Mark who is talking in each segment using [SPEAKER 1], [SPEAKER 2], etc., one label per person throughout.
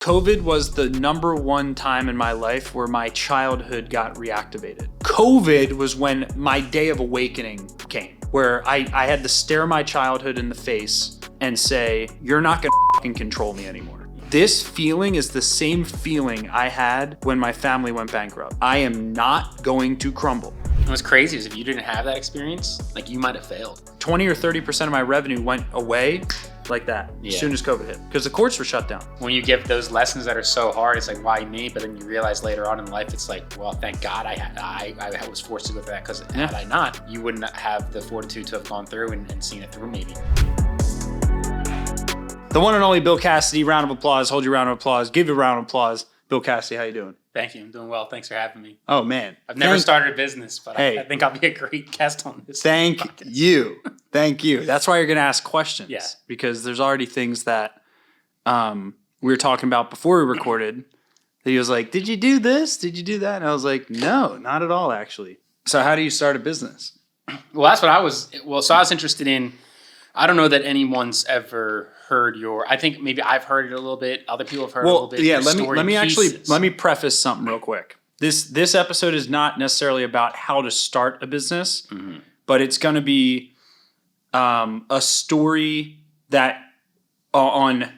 [SPEAKER 1] COVID was the number one time in my life where my childhood got reactivated. COVID was when my day of awakening came, where I had to stare my childhood in the face and say, you're not gonna fucking control me anymore. This feeling is the same feeling I had when my family went bankrupt. I am not going to crumble.
[SPEAKER 2] What's crazy is if you didn't have that experience, like you might have failed.
[SPEAKER 1] 20 or 30% of my revenue went away like that as soon as COVID hit, because the courts were shut down.
[SPEAKER 2] When you give those lessons that are so hard, it's like, why me? But then you realize later on in life, it's like, well, thank God I was forced to go through that, because had I not, you wouldn't have the fortitude to have gone through and seen it through maybe.
[SPEAKER 1] The one and only Bill Cassidy, round of applause, hold your round of applause, give your round of applause. Bill Cassidy, how you doing?
[SPEAKER 2] Thank you, I'm doing well. Thanks for having me.
[SPEAKER 1] Oh man.
[SPEAKER 2] I've never started a business, but I think I'll be a great guest on this.
[SPEAKER 1] Thank you. Thank you. That's why you're going to ask questions.
[SPEAKER 2] Yeah.
[SPEAKER 1] Because there's already things that we were talking about before we recorded. That he was like, did you do this? Did you do that? And I was like, no, not at all, actually. So how do you start a business?
[SPEAKER 2] Well, that's what I was interested in. I don't know that anyone's ever heard I think maybe I've heard it a little bit. Other people have heard it a little bit.
[SPEAKER 1] Yeah, let me preface something real quick. This episode is not necessarily about how to start a business, but it's going to be a story that on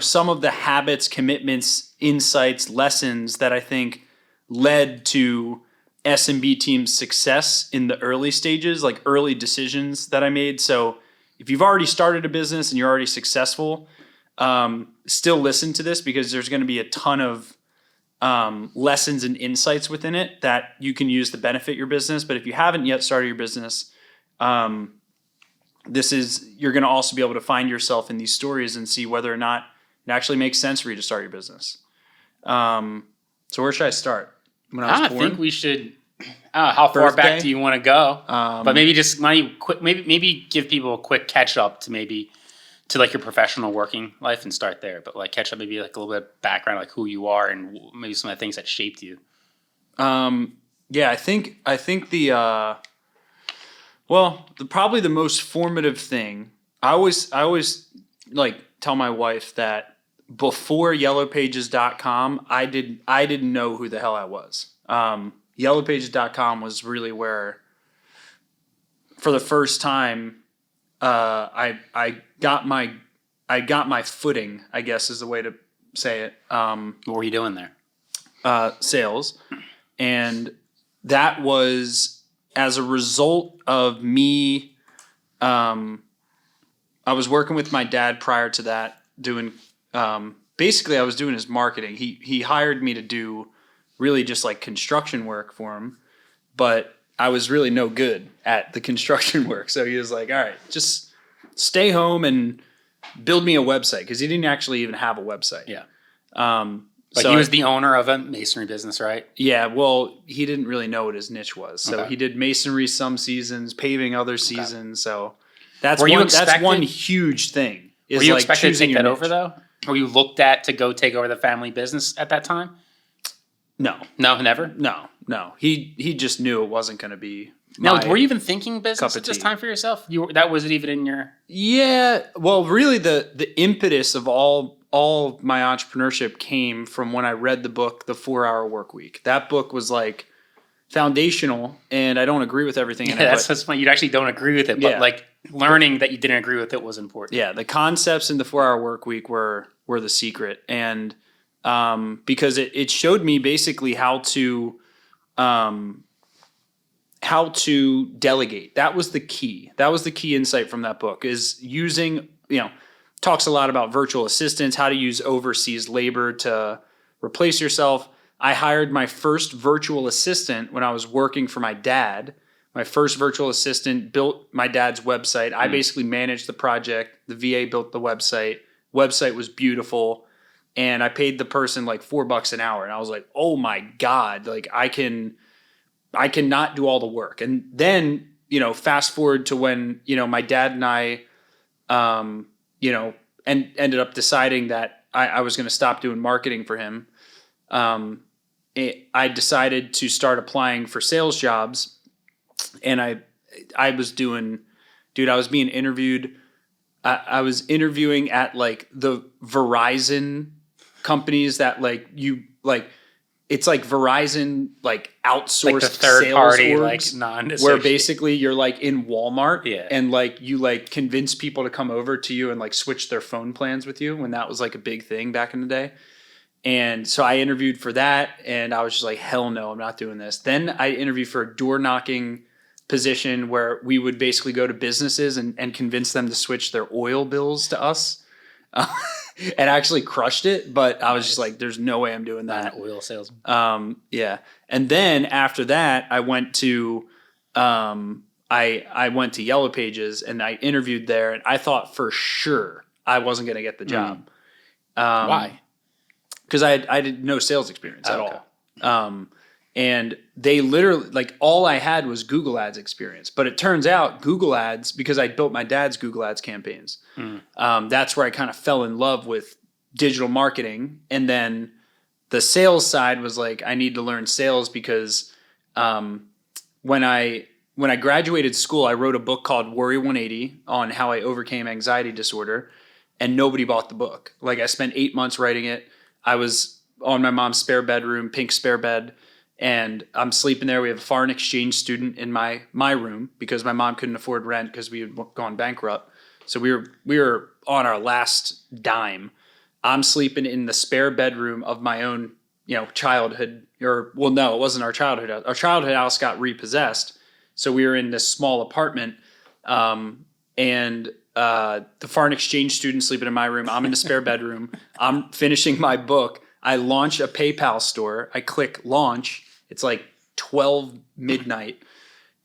[SPEAKER 1] some of the habits, commitments, insights, lessons that I think led to SMB Team's success in the early stages, like early decisions that I made. So if you've already started a business and you're already successful, still listen to this, because there's going to be a ton of lessons and insights within it that you can use to benefit your business. But if you haven't yet started your business, you're going to also be able to find yourself in these stories and see whether or not it actually makes sense for you to start your business. So where should I start? When I was born?
[SPEAKER 2] Think we should. How far back do you want to go? But maybe just maybe give people a quick catch up to like your professional working life and start there. But like catch up, maybe like a little bit of background, like who you are and maybe some of the things that shaped you.
[SPEAKER 1] I think probably the most formative thing. I always like tell my wife that before yellowpages.com, I didn't know who the hell I was. Yellowpages.com was really where, for the first time, I got my footing, I guess is the way to say it.
[SPEAKER 2] What were you doing there?
[SPEAKER 1] Sales. And that was as a result of me. I was working with my dad prior to that, doing basically I was doing his marketing. He hired me to do really just like construction work for him, but I was really no good at the construction work. So he was like, all right, just stay home and build me a website, because he didn't actually even have a website.
[SPEAKER 2] Yeah. But he was the owner of a masonry business, right?
[SPEAKER 1] Yeah, well, he didn't really know what his niche was. So he did masonry some seasons, paving other seasons. So that's one huge thing.
[SPEAKER 2] Were you expected to take that over, though? Were you looked at to go take over the family business at that time?
[SPEAKER 1] No,
[SPEAKER 2] never.
[SPEAKER 1] No. He just knew it wasn't going to be.
[SPEAKER 2] Now, were you even thinking business at this time for yourself? That wasn't even in your.
[SPEAKER 1] Yeah, well, really, the impetus of all my entrepreneurship came from when I read the book, The 4-Hour Workweek. That book was like foundational, and I don't agree with everything in it.
[SPEAKER 2] That's what's funny. You actually don't agree with it, but like learning that you didn't agree with it was important.
[SPEAKER 1] Yeah, the concepts in The 4-Hour Workweek were the secret, and because it showed me basically how to delegate. That was the key. That was the key insight from that book, is using, talks a lot about virtual assistants, how to use overseas labor to replace yourself. I hired my first virtual assistant when I was working for my dad. My first virtual assistant built my dad's website. I basically managed the project. The VA built the website. Website was beautiful. And I paid the person like $4 an hour. And I was like, oh my God, like I cannot do all the work. And then, fast forward to when, my dad and I, and ended up deciding that I was going to stop doing marketing for him. I decided to start applying for sales jobs, and I was being interviewed. I was interviewing at like the Verizon companies that like you like. It's like Verizon, like outsourced
[SPEAKER 2] like the third
[SPEAKER 1] sales
[SPEAKER 2] party,
[SPEAKER 1] orgs,
[SPEAKER 2] like non-associated.
[SPEAKER 1] where basically you're like in Walmart,
[SPEAKER 2] Yeah.
[SPEAKER 1] and like you like convince people to come over to you and like switch their phone plans with you when that was like a big thing back in the day. And so I interviewed for that, and I was just like, hell no, I'm not doing this. Then I interviewed for a door knocking position where we would basically go to businesses and convince them to switch their oil bills to us. And I actually crushed it, but I was just like, there's no way I'm doing that.
[SPEAKER 2] Not an oil salesman.
[SPEAKER 1] Yeah. And then after that, I went to I went to Yellow Pages and I interviewed there, and I thought for sure I wasn't going to get the job.
[SPEAKER 2] Why?
[SPEAKER 1] Because I did no sales experience at
[SPEAKER 2] okay.
[SPEAKER 1] all. And they literally, like, all I had was Google Ads experience. But it turns out Google Ads, because I built my dad's Google Ads campaigns, that's where I kind of fell in love with digital marketing. And then the sales side was like, I need to learn sales because when I graduated school, I wrote a book called Worry 180 on how I overcame anxiety disorder, and nobody bought the book. Like, I spent 8 months writing it. I was on my mom's spare bedroom, pink spare bed, and I'm sleeping there. We have a foreign exchange student in my room because my mom couldn't afford rent because we had gone bankrupt. So we were on our last dime. I'm sleeping in the spare bedroom of my own, childhood, or, well, no, it wasn't our childhood house. Our childhood house got repossessed. So we were in this small apartment, and the foreign exchange student sleeping in my room. I'm in the spare bedroom. I'm finishing my book. I launch a PayPal store. I click launch. It's like 12 midnight,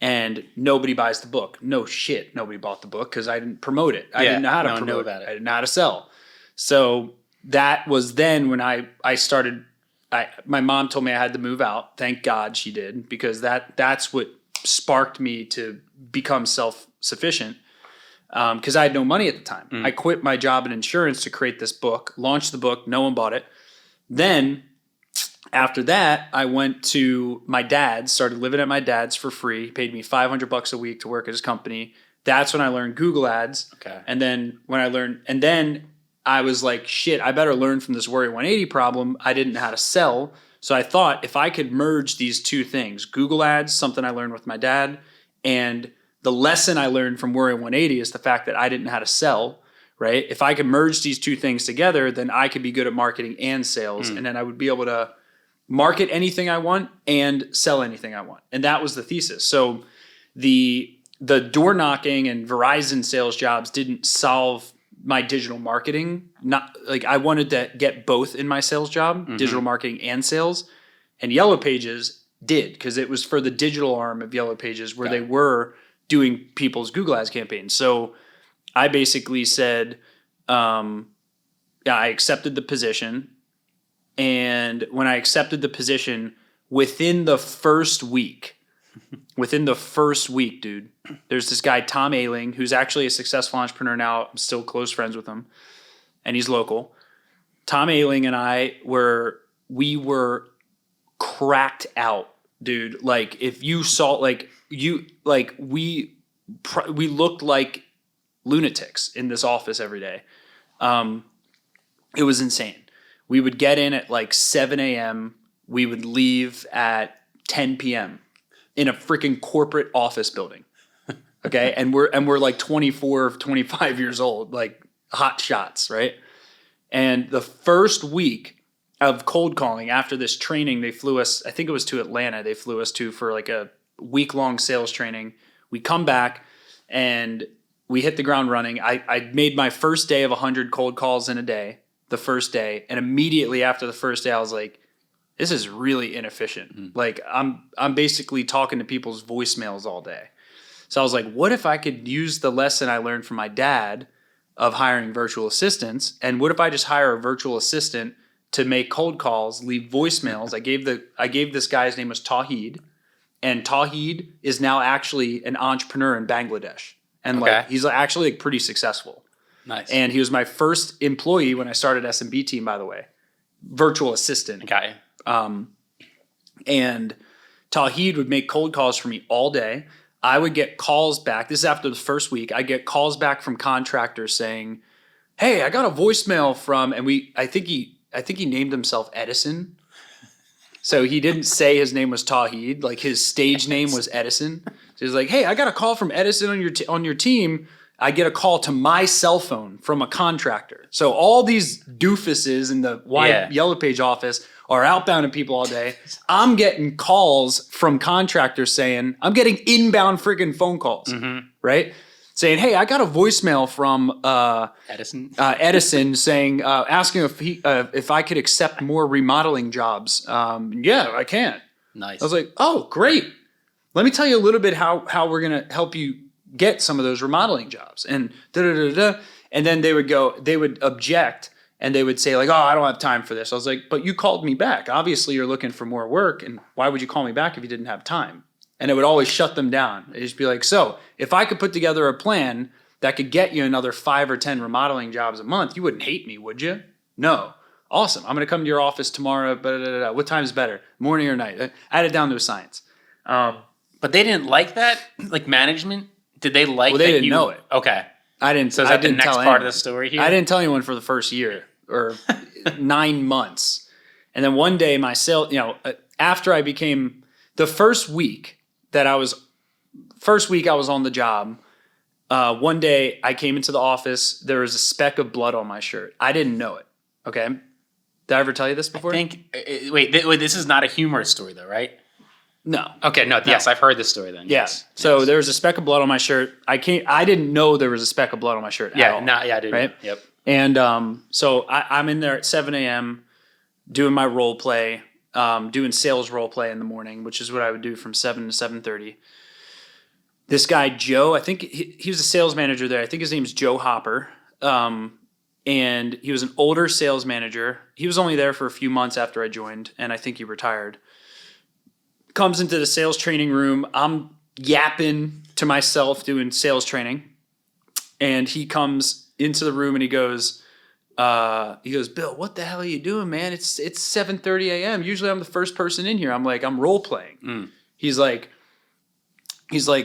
[SPEAKER 1] and nobody buys the book. No shit, nobody bought the book because I didn't promote it. I didn't know how to promote it. I didn't know how to sell. So that was then when I started. My mom told me I had to move out. Thank God she did, because that's what sparked me to become self-sufficient. Because I had no money at the time. I quit my job in insurance to create this book, launched the book. No one bought it. Then after that, I went to my dad's, started living at my dad's for free. He paid me $500 a week to work at his company. That's when I learned Google Ads.
[SPEAKER 2] Okay.
[SPEAKER 1] And then I was like, shit, I better learn from this Worry 180 problem. I didn't know how to sell. So I thought if I could merge these two things, Google Ads, something I learned with my dad, and the lesson I learned from Worry 180 is the fact that I didn't know how to sell, right? If I could merge these two things together, then I could be good at marketing and sales. And then I would be able to market anything I want and sell anything I want. And that was the thesis. So the door knocking and Verizon sales jobs didn't solve my digital marketing. Not like I wanted to get both in my sales job, digital marketing and sales. And Yellow Pages did, because it was for the digital arm of Yellow Pages where they were doing people's Google Ads campaigns. So I basically said, I accepted the position. And when I accepted the position, within the first week, dude, there's this guy, Tom Ailing, who's actually a successful entrepreneur now. I'm still close friends with him, and he's local. Tom Ailing and I were cracked out, dude. Like, if you saw, we looked like lunatics in this office every day. It was insane. We would get in at like 7 a.m. We would leave at 10 p.m. in a freaking corporate office building. Okay. And we're like 24, 25 years old, like hot shots, right? And the first week of cold calling after this training, they flew us, I think it was to Atlanta. They flew us to for like a week-long sales training. We come back and we hit the ground running. I made my first day of 100 cold calls in a day, the first day. And immediately after the first day, I was like, this is really inefficient. Like, I'm basically talking to people's voicemails all day. So I was like, what if I could use the lesson I learned from my dad of hiring virtual assistants? And what if I just hire a virtual assistant to make cold calls, leave voicemails? I gave this guy, his name was Tawheed. And Tawheed is now actually an entrepreneur in Bangladesh. And like, he's actually like pretty successful.
[SPEAKER 2] Nice.
[SPEAKER 1] And he was my first employee when I started SMB Team, by the way. Virtual assistant.
[SPEAKER 2] Okay.
[SPEAKER 1] And Tawheed would make cold calls for me all day. I would get calls back. This is after the first week. I get calls back from contractors saying, hey, I got a voicemail from, and I think he I think he named himself Edison. So he didn't say his name was Tawhid. Like his stage name was Edison. So he's like, hey, I got a call from Edison on your team. I get a call to my cell phone from a contractor. So all these doofuses in the Yellow Page office are outbounding people all day. I'm getting calls from contractors saying, I'm getting inbound freaking phone calls, right? Saying, hey, I got a voicemail from Edison saying, asking if I could accept more remodeling jobs. Yeah, I can.
[SPEAKER 2] Nice.
[SPEAKER 1] I was like, oh, great. Let me tell you a little bit how we're going to help you get some of those remodeling jobs. And and then they would object and they would say like, oh, I don't have time for this. I was like, but you called me back. Obviously you're looking for more work. And why would you call me back if you didn't have time? And it would always shut them down. It'd just be like, so if I could put together a plan that could get you another 5 or 10 remodeling jobs a month, you wouldn't hate me, would you? No. Awesome. I'm going to come to your office tomorrow. What time's better? Morning or night? I had it down to a science.
[SPEAKER 2] But they didn't like that? Like management? Did they like
[SPEAKER 1] Well, they didn't know it.
[SPEAKER 2] Okay.
[SPEAKER 1] I didn't.
[SPEAKER 2] So is that the next part of the story here?
[SPEAKER 1] I didn't tell anyone for the first year or 9 months. And then one day after I became the first week I was on the job, one day I came into the office, there was a speck of blood on my shirt. I didn't know it. Okay. Did I ever tell you this before?
[SPEAKER 2] Wait, this is not a humorous story though, right?
[SPEAKER 1] No.
[SPEAKER 2] Okay, no. Yes, I've heard this story then.
[SPEAKER 1] Yes. So there was a speck of blood on my shirt. I didn't know there was a speck of blood on my shirt at all.
[SPEAKER 2] I didn't.
[SPEAKER 1] Right?
[SPEAKER 2] Yep.
[SPEAKER 1] And so I'm in there at 7 a.m. doing my role play, doing sales role play in the morning, which is what I would do from 7 to 7:30. This guy, Joe, I think he was a sales manager there. I think his name's Joe Hopper. And he was an older sales manager. He was only there for a few months after I joined, and I think he retired. Comes into the sales training room. I'm yapping to myself doing sales training. And he comes into the room and he goes, Bill, what the hell are you doing, man? It's 7:30 a.m. Usually I'm the first person in here. I'm like, I'm role playing. He's like,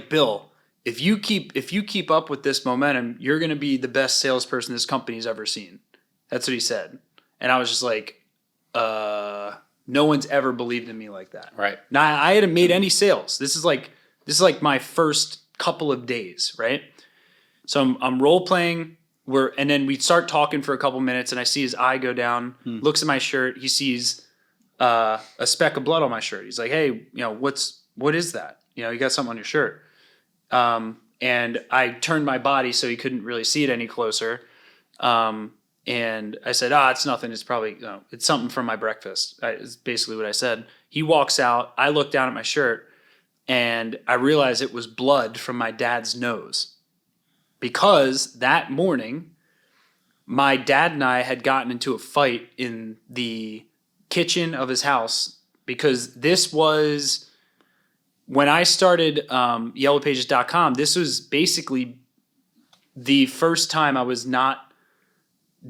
[SPEAKER 1] Bill, if you keep up with this momentum, you're going to be the best salesperson this company's ever seen. That's what he said. And I was just like, no one's ever believed in me like that.
[SPEAKER 2] Right.
[SPEAKER 1] Now I hadn't made any sales. This is like my first couple of days, right? So I'm role playing. And then we start talking for a couple minutes, and I see his eye go down. Looks at my shirt. He sees a speck of blood on my shirt. He's like, "Hey, what is that? You got something on your shirt." And I turned my body so he couldn't really see it any closer. And I said, it's nothing. It's probably, it's something from my breakfast. Is basically what I said. He walks out. I look down at my shirt and I realize it was blood from my dad's nose. Because that morning, my dad and I had gotten into a fight in the kitchen of his house because this was, when I started yellowpages.com, this was basically the first time I was not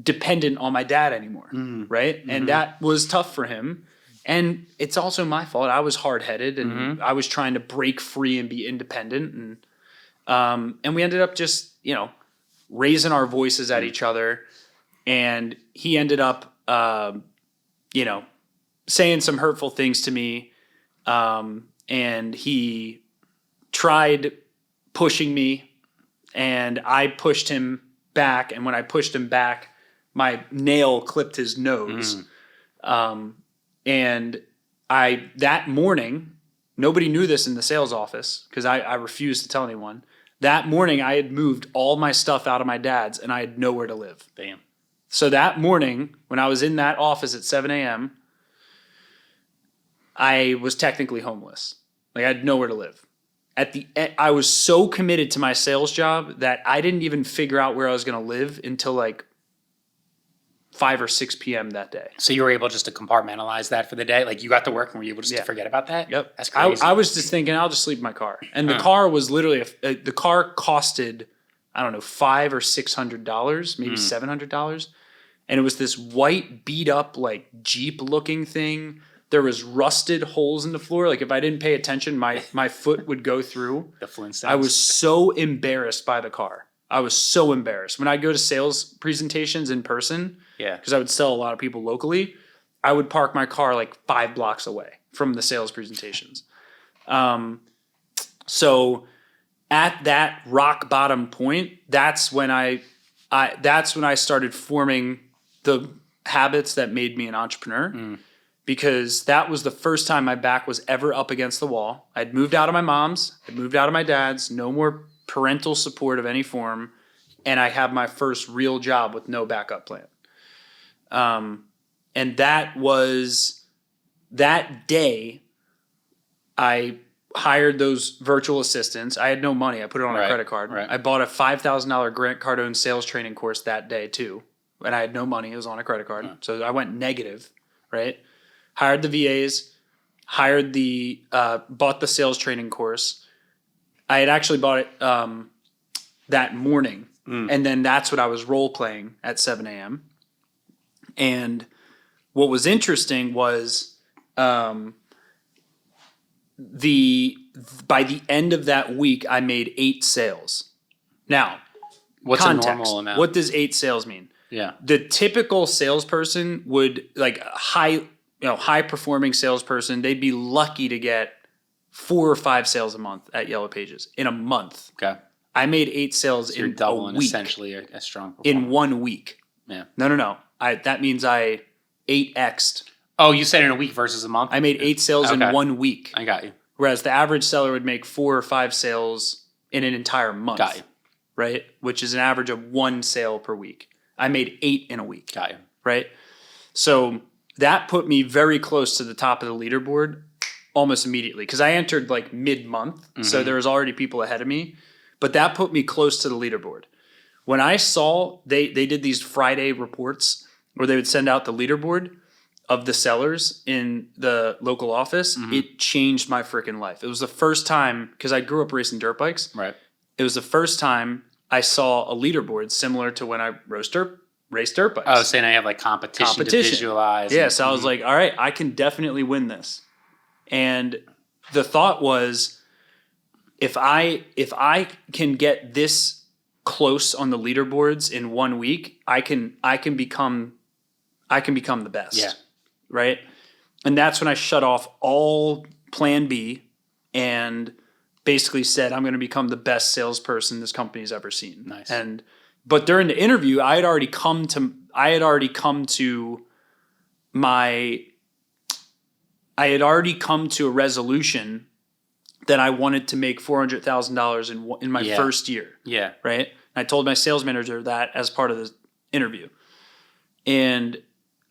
[SPEAKER 1] dependent on my dad anymore, right? Mm-hmm. And that was tough for him. And it's also my fault. I was hard-headed and I was trying to break free and be independent. And we ended up just, raising our voices at each other. And he ended up, saying some hurtful things to me. And he tried pushing me and I pushed him back. And when I pushed him back, my nail clipped his nose. And that morning, nobody knew this in the sales office because I refused to tell anyone. That morning, I had moved all my stuff out of my dad's and I had nowhere to live.
[SPEAKER 2] Damn.
[SPEAKER 1] So that morning, when I was in that office at 7 a.m., I was technically homeless. Like I had nowhere to live. I was so committed to my sales job that I didn't even figure out where I was going to live until like 5 or 6 p.m. that day. So
[SPEAKER 2] you were able just to compartmentalize that for the day? Like you got to work and were you able just to forget about that?
[SPEAKER 1] Yep.
[SPEAKER 2] That's crazy.
[SPEAKER 1] I was just thinking, I'll just sleep in my car. And the car was literally, the car costed, I don't know, $500 or $600, maybe $700. And it was this white beat up like Jeep looking thing. There was rusted holes in the floor. Like if I didn't pay attention, my foot would go through.
[SPEAKER 2] The Flintstones.
[SPEAKER 1] I was so embarrassed by the car. I was so embarrassed. When I'd go to sales presentations in person, because I would sell a lot of people locally, I would park my car like 5 blocks away from the sales presentations. So at that rock bottom point, that's when I started forming the habits that made me an entrepreneur. Because that was the first time my back was ever up against the wall. I'd moved out of my mom's, I'd moved out of my dad's, no more parental support of any form, and I had my first real job with no backup plan. And that was that day I hired those virtual assistants. I had no money. I put it on a credit card.
[SPEAKER 2] Right.
[SPEAKER 1] I bought a $5,000 Grant Cardone sales training course that day too. And I had no money. It was on a credit card. So I went negative, right? Hired the VAs, bought the sales training course. I had actually bought it that morning. And then that's what I was role playing at 7 a.m. And what was interesting was by the end of that week, I made 8 sales. Now,
[SPEAKER 2] what's
[SPEAKER 1] context,
[SPEAKER 2] a normal amount?
[SPEAKER 1] What does 8 sales mean?
[SPEAKER 2] Yeah.
[SPEAKER 1] The typical salesperson would, like a high performing salesperson, they'd be lucky to get 4 or 5 sales a month at Yellow Pages in a month.
[SPEAKER 2] Okay.
[SPEAKER 1] I made 8 sales
[SPEAKER 2] so you're
[SPEAKER 1] in
[SPEAKER 2] doubling
[SPEAKER 1] a week.
[SPEAKER 2] Essentially a strong performer.
[SPEAKER 1] In 1 week.
[SPEAKER 2] Yeah.
[SPEAKER 1] No. That means I 8x'd.
[SPEAKER 2] Oh, you said in a week versus a month?
[SPEAKER 1] I made 8 sales in 1 week.
[SPEAKER 2] I got you.
[SPEAKER 1] Whereas the average seller would make 4 or 5 sales in an entire month.
[SPEAKER 2] Got you.
[SPEAKER 1] Right? Which is an average of 1 sale per week. I made 8 in a week.
[SPEAKER 2] Got you.
[SPEAKER 1] Right? So that put me very close to the top of the leaderboard almost immediately because I entered like mid-month. So there was already people ahead of me. But that put me close to the leaderboard. When I saw they did these Friday reports where they would send out the leaderboard of the sellers in the local office, it changed my freaking life. It was the first time, because I grew up racing dirt bikes.
[SPEAKER 2] Right.
[SPEAKER 1] It was the first time I saw a leaderboard similar to when I raced dirt bikes.
[SPEAKER 2] Oh, saying I have like competition to visualize.
[SPEAKER 1] Yeah, so I was like, all right, I can definitely win this. And the thought was, if I can get this close on the leaderboards in 1 week, I can become the best.
[SPEAKER 2] Yeah.
[SPEAKER 1] Right? And that's when I shut off all plan B and basically said, I'm going to become the best salesperson this company's ever seen.
[SPEAKER 2] Nice.
[SPEAKER 1] But during the interview, I had already come to a resolution that I wanted to make $400,000 in my first year.
[SPEAKER 2] Yeah.
[SPEAKER 1] Right? And I told my sales manager that as part of the interview. And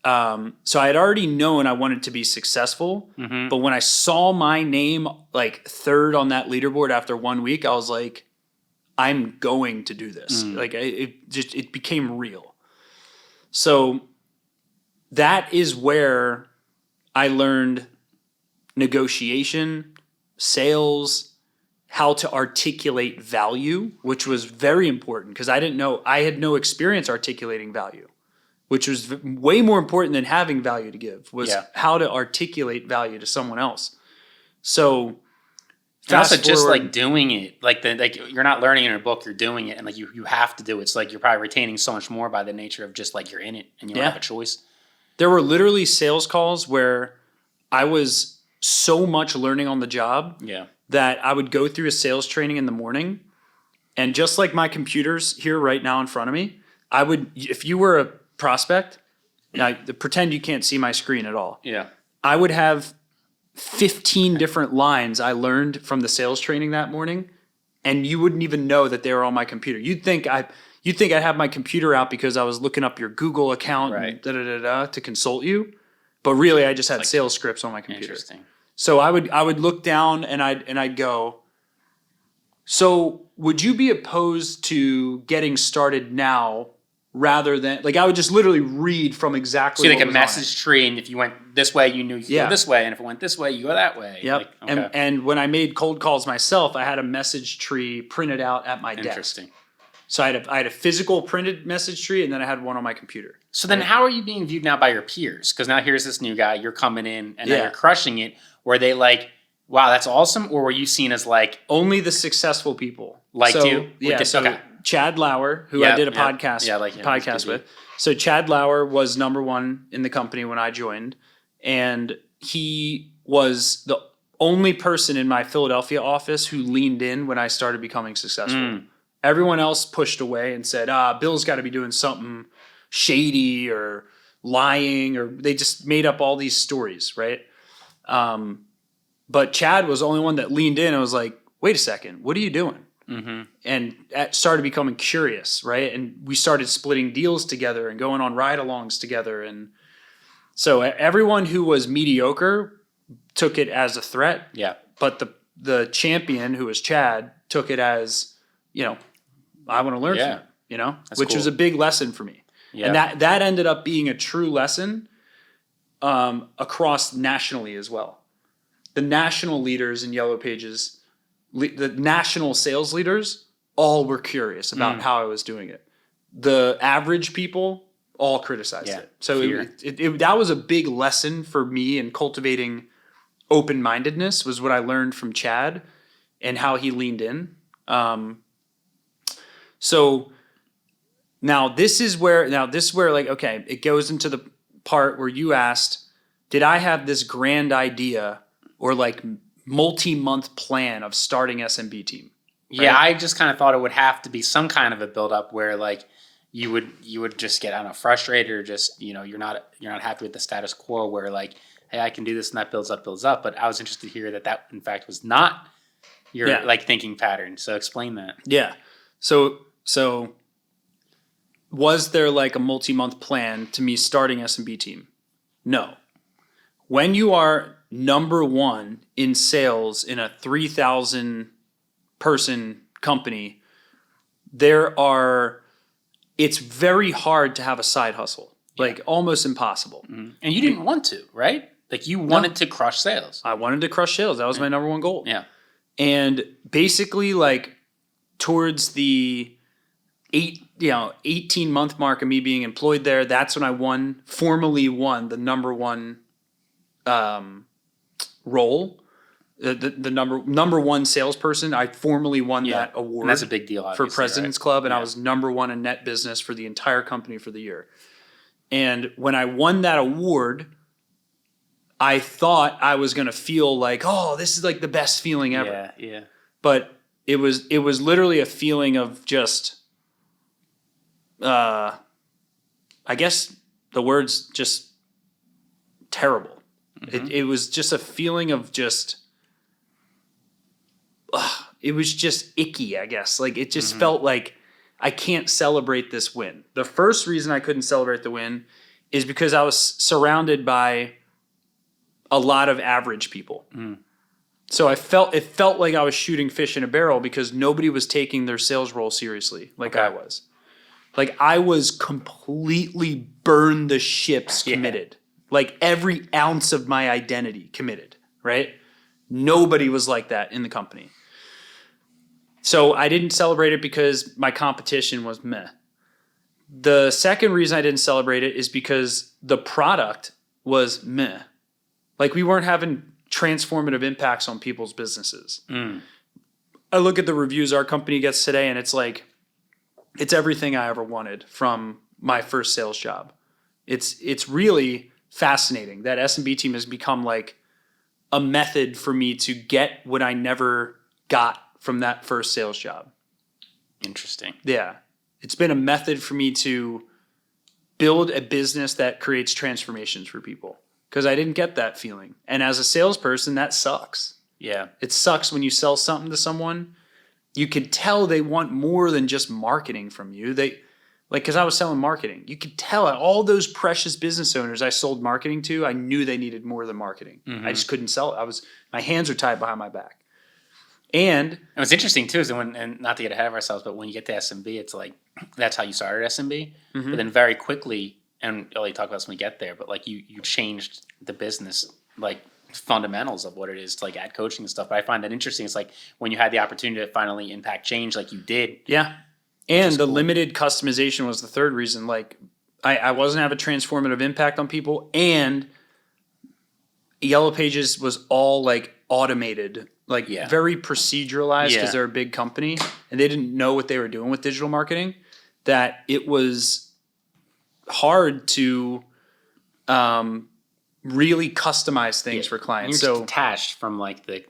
[SPEAKER 1] so I had already known I wanted to be successful. But when I saw my name like third on that leaderboard after 1 week, I was like, I'm going to do this. Like it became real. So that is where I learned negotiation, sales, how to articulate value, which was very important because I had no experience articulating value, which was way more important than having value to give, was how to articulate value to someone else. So
[SPEAKER 2] it's also just like doing it, like you're not learning in a book, you're doing it, and like you have to do it. It's like you're probably retaining so much more by the nature of just like you're in it and you don't have a choice.
[SPEAKER 1] There were literally sales calls where I was so much learning on the job that I would go through a sales training in the morning, and just like my computer's here right now in front of me, if you were a prospect, now pretend you can't see my screen at all.
[SPEAKER 2] Yeah.
[SPEAKER 1] I would have 15 different lines I learned from the sales training that morning, and you wouldn't even know that they were on my computer. You'd think I have my computer out because I was looking up your Google account and to consult you, but really I just had sales scripts on my computer.
[SPEAKER 2] Interesting.
[SPEAKER 1] So I would look down and I'd go, so would you be opposed to getting started now rather than, like, I would just literally read from exactly
[SPEAKER 2] what was on it. So like a message tree, and if you went this way, you knew you go this way, and if it went this way, you go that way.
[SPEAKER 1] Yep.
[SPEAKER 2] Like, okay.
[SPEAKER 1] And when I made cold calls myself, I had a message tree printed out at my desk.
[SPEAKER 2] Interesting.
[SPEAKER 1] So I had a physical printed message tree, and then I had one on my computer.
[SPEAKER 2] So then how are you being viewed now by your peers? Because now here's this new guy, you're coming in, and now you're crushing it. Were they like, wow, that's awesome? Or were you seen as like...
[SPEAKER 1] Only the successful people.
[SPEAKER 2] Liked you?
[SPEAKER 1] Yeah, so Chad Lauer, who I did a podcast
[SPEAKER 2] like him.
[SPEAKER 1] podcast with. So Chad Lauer was number one in the company when I joined, and he was the only person in my Philadelphia office who leaned in when I started becoming successful. Everyone else pushed away and said, Bill's got to be doing something shady or lying, or they just made up all these stories, right? But Chad was the only one that leaned in and was like, wait a second, what are you doing? And started becoming curious, right? And we started splitting deals together and going on ride-alongs together. And so everyone who was mediocre took it as a threat.
[SPEAKER 2] Yeah.
[SPEAKER 1] But the champion, who was Chad, took it as, I want to learn from him, which was a big lesson for me. Yeah. And that ended up being a true lesson across nationally as well. The national leaders in Yellow Pages, the national sales leaders, all were curious about how I was doing it. The average people all criticized it. So that was a big lesson for me in cultivating open-mindedness, was what I learned from Chad and how he leaned in. So now this is where like, okay, it goes into the part where you asked, did I have this grand idea or like multi-month plan of starting SMB Team? Right?
[SPEAKER 2] Yeah, I just kind of thought it would have to be some kind of a build-up where like you would just get, I don't know, frustrated, or just, you're not happy with the status quo where like, hey, I can do this, and that builds up. But I was interested to hear that in fact was not your like thinking pattern. So explain that.
[SPEAKER 1] Yeah. So was there like a multi-month plan to me starting SMB Team? No. When you are number one in sales in a 3,000 person company, it's very hard to have a side hustle, like almost impossible.
[SPEAKER 2] And you didn't want to, right? Like you wanted to crush sales.
[SPEAKER 1] I wanted to crush sales. That was my number one goal.
[SPEAKER 2] Yeah.
[SPEAKER 1] And basically like towards the 18-month mark of me being employed there, that's when I formally won the number one role, the number one salesperson. I formally won that award.
[SPEAKER 2] And that's a big deal
[SPEAKER 1] for President's Club, and I was number one in net business for the entire company for the year. And when I won that award, I thought I was going to feel like, oh, this is like the best feeling ever.
[SPEAKER 2] Yeah.
[SPEAKER 1] But it was literally a feeling of just, I guess the word's just terrible. It was just a feeling of just, it was just icky, I guess. Like it just felt like I can't celebrate this win. The first reason I couldn't celebrate the win is because I was surrounded by a lot of average people. So it felt like I was shooting fish in a barrel because nobody was taking their sales role seriously like I was. Like I was completely burn the ships committed. Like every ounce of my identity committed, right? Nobody was like that in the company. So I didn't celebrate it because my competition was meh. The second reason I didn't celebrate it is because the product was meh. Like we weren't having transformative impacts on people's businesses. I look at the reviews our company gets today, and it's like, it's everything I ever wanted from my first sales job. It's really fascinating that SMB Team has become like a method for me to get what I never got from that first sales job.
[SPEAKER 2] Interesting.
[SPEAKER 1] Yeah. It's been a method for me to build a business that creates transformations for people, because I didn't get that feeling. And as a salesperson, that sucks.
[SPEAKER 2] Yeah.
[SPEAKER 1] It sucks when you sell something to someone. You could tell they want more than just marketing from you. Because I was selling marketing. You could tell all those precious business owners I sold marketing to, I knew they needed more than marketing. I just couldn't sell it. My hands are tied behind my back. And
[SPEAKER 2] what's interesting too is that and not to get ahead of ourselves, but when you get to SMB, it's like that's how you started SMB. But then very quickly, and I'll talk about this when we get there, but like you changed the business like fundamentals of what it is to like add coaching and stuff. But I find that interesting. It's like when you had the opportunity to finally impact change like you did.
[SPEAKER 1] Yeah. And the limited customization was the third reason. Like I wasn't having a transformative impact on people, and Yellow Pages was all like automated like very proceduralized because they're a big company and they didn't know what they were doing with digital marketing, that it was hard to really customize things for clients.
[SPEAKER 2] You're
[SPEAKER 1] so
[SPEAKER 2] detached from like the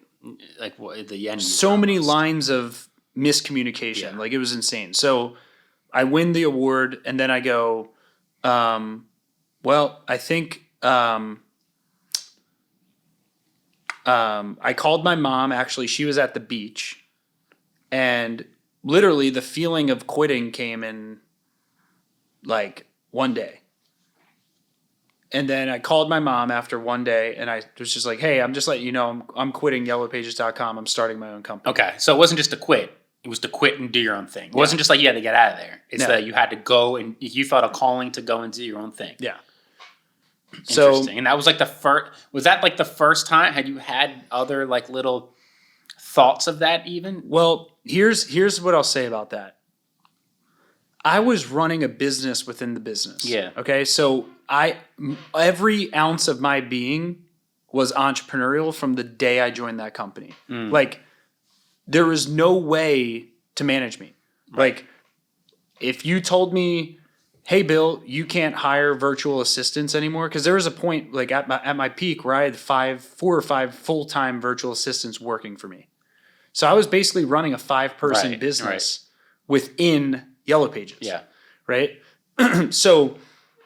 [SPEAKER 2] end.
[SPEAKER 1] So many lines of miscommunication. Like it was insane. So I win the award and then I go, well, I think I called my mom. Actually, she was at the beach, and literally the feeling of quitting came in like one day. And then I called my mom after one day, and I was just like, "Hey, I'm just letting you know I'm quitting YellowPages.com. I'm starting my own company."
[SPEAKER 2] Okay, so it wasn't just to quit; it was to quit and do your own thing. It wasn't just like you had to get out of there. It's that you had to go and you felt a calling to go and do your own thing.
[SPEAKER 1] Yeah.
[SPEAKER 2] Interesting. And that was like the first. Was that like the first time? Had you had other like little thoughts of that even?
[SPEAKER 1] Well, here's what I'll say about that. I was running a business within the business.
[SPEAKER 2] Yeah.
[SPEAKER 1] Okay. So every ounce of my being was entrepreneurial from the day I joined that company. Like there was no way to manage me. Like if you told me, "Hey, Bill, you can't hire virtual assistants anymore," because there was a point like at my peak where I had 4 or 5 full-time virtual assistants working for me. So I was basically running a 5-person business within Yellow Pages.
[SPEAKER 2] Yeah.
[SPEAKER 1] Right. So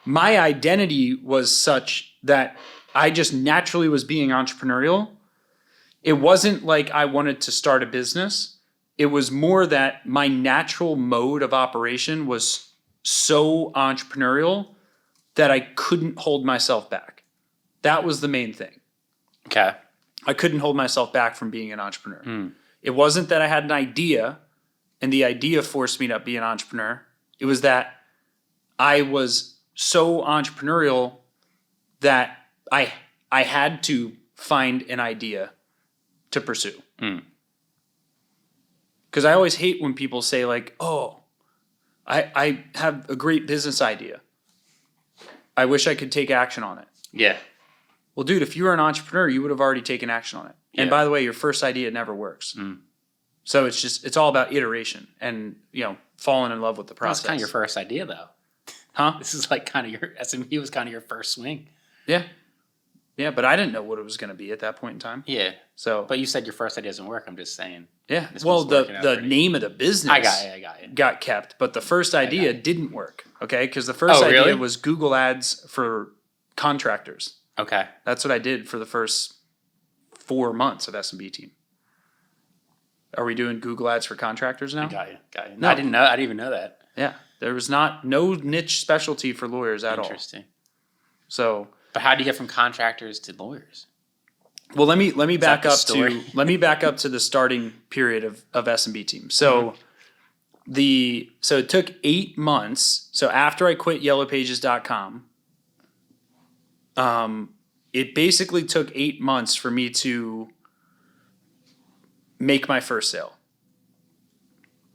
[SPEAKER 1] my identity was such that I just naturally was being entrepreneurial. It wasn't like I wanted to start a business. It was more that my natural mode of operation was so entrepreneurial that I couldn't hold myself back. That was the main thing.
[SPEAKER 2] Okay.
[SPEAKER 1] I couldn't hold myself back from being an entrepreneur. It wasn't that I had an idea and the idea forced me to be an entrepreneur. It was that I was so entrepreneurial that I had to find an idea to pursue. Because I always hate when people say like, "Oh, I have a great business idea. I wish I could take action on it."
[SPEAKER 2] Yeah.
[SPEAKER 1] Well, dude, if you were an entrepreneur, you would have already taken action on it. Yeah. And by the way, your first idea never works. So it's all about iteration and, falling in love with the process.
[SPEAKER 2] That's kind of your first idea though.
[SPEAKER 1] Huh?
[SPEAKER 2] This is like kind of your SMB was kind of your first swing.
[SPEAKER 1] Yeah. Yeah, but I didn't know what it was going to be at that point in time.
[SPEAKER 2] Yeah.
[SPEAKER 1] So,
[SPEAKER 2] but you said your first idea doesn't work. I'm just saying.
[SPEAKER 1] Yeah. Well, the name of the business
[SPEAKER 2] I got it.
[SPEAKER 1] Got kept, but the first idea didn't work. Okay, because the first idea was Google Ads for contractors.
[SPEAKER 2] Okay.
[SPEAKER 1] That's what I did for the first 4 months of SMB Team. Are we doing Google Ads for contractors now?
[SPEAKER 2] Got you. No. I didn't even know that.
[SPEAKER 1] Yeah, there was no niche specialty for lawyers at all.
[SPEAKER 2] Interesting.
[SPEAKER 1] So,
[SPEAKER 2] but how do you get from contractors to lawyers?
[SPEAKER 1] Well, let me back up to the starting period of SMB Team. So, so it took 8 months. So after I quit YellowPages.com, it basically took 8 months for me to make my first sale.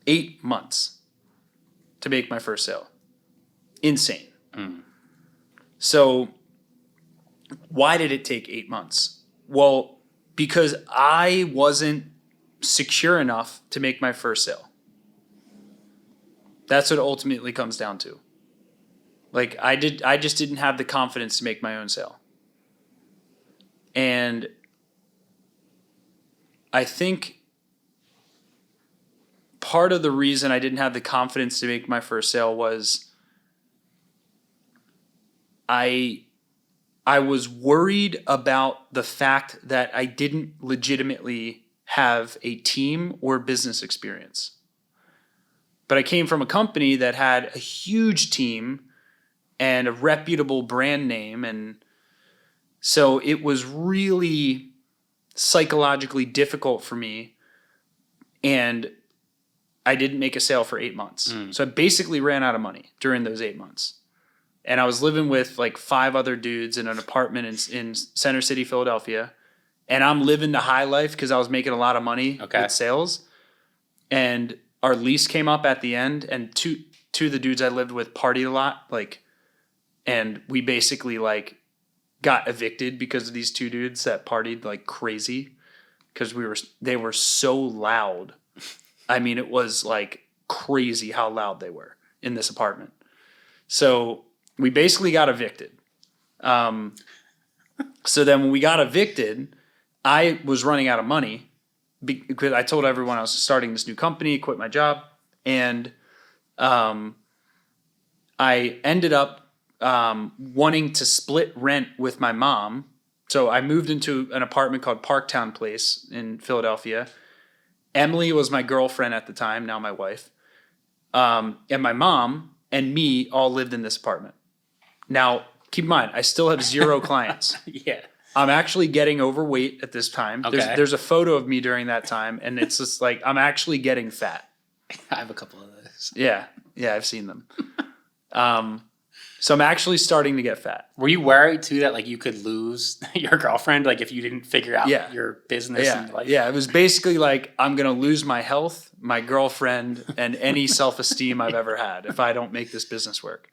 [SPEAKER 1] 8 months to make my first sale. Insane. So why did it take 8 months? Well, because I wasn't secure enough to make my first sale. That's what it ultimately comes down to. Like I just didn't have the confidence to make my own sale. And I think part of the reason I didn't have the confidence to make my first sale was I was worried about the fact that I didn't legitimately have a team or business experience. But I came from a company that had a huge team and a reputable brand name, and so it was really psychologically difficult for me, and I didn't make a sale for 8 months. So I basically ran out of money during those 8 months. And I was living with like 5 other dudes in an apartment in Center City, Philadelphia. And I'm living the high life because I was making a lot of money with sales. And our lease came up at the end, and two of the dudes I lived with partied a lot, and we basically got evicted because of these 2 dudes that partied like crazy. because they were so loud. I mean, it was like crazy how loud they were in this apartment. So we basically got evicted. So then when we got evicted, I was running out of money because I told everyone I was starting this new company, quit my job, and I ended up wanting to split rent with my mom. So I moved into an apartment called Parktown Place in Philadelphia. Emily was my girlfriend at the time, now my wife. And my mom and me all lived in this apartment. Now, keep in mind, I still have 0 clients.
[SPEAKER 2] Yeah.
[SPEAKER 1] I'm actually getting overweight at this time.
[SPEAKER 2] Okay.
[SPEAKER 1] There's a photo of me during that time, and it's just like I'm actually getting fat.
[SPEAKER 2] I have a couple of those.
[SPEAKER 1] Yeah, I've seen them. So I'm actually starting to get fat.
[SPEAKER 2] Were you worried too that like you could lose your girlfriend like if you didn't figure out your business and life?
[SPEAKER 1] Yeah, it was basically like I'm gonna lose my health, my girlfriend, and any self-esteem I've ever had if I don't make this business work.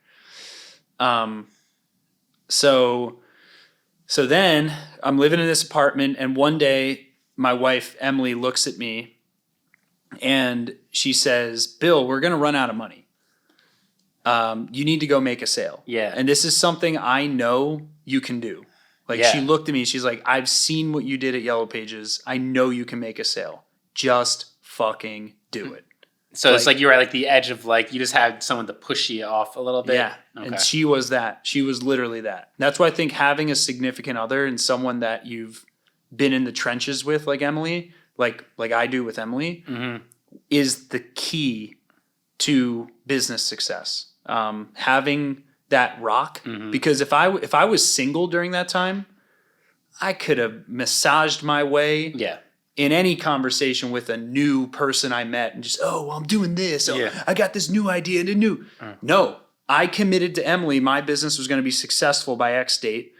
[SPEAKER 1] So then I'm living in this apartment, and one day my wife Emily looks at me and she says, "Bill, we're gonna run out of money. You need to go make a sale."
[SPEAKER 2] Yeah.
[SPEAKER 1] And this is something I know you can do. Like she looked at me, she's like, "I've seen what you did at Yellow Pages. I know you can make a sale. Just fucking do it."
[SPEAKER 2] So it's like you were at like the edge of like you just had someone to push you off a little bit.
[SPEAKER 1] Yeah. Okay. And she was that. She was literally that. That's why I think having a significant other and someone that you've been in the trenches with, like Emily, like I do with Emily, is the key to business success. Having that rock, because if I was single during that time, I could have massaged my way in any conversation with a new person I met and just, "Oh, well, I'm doing this. Oh, I got this new idea and a new." No, I committed to Emily. My business was going to be successful by X date.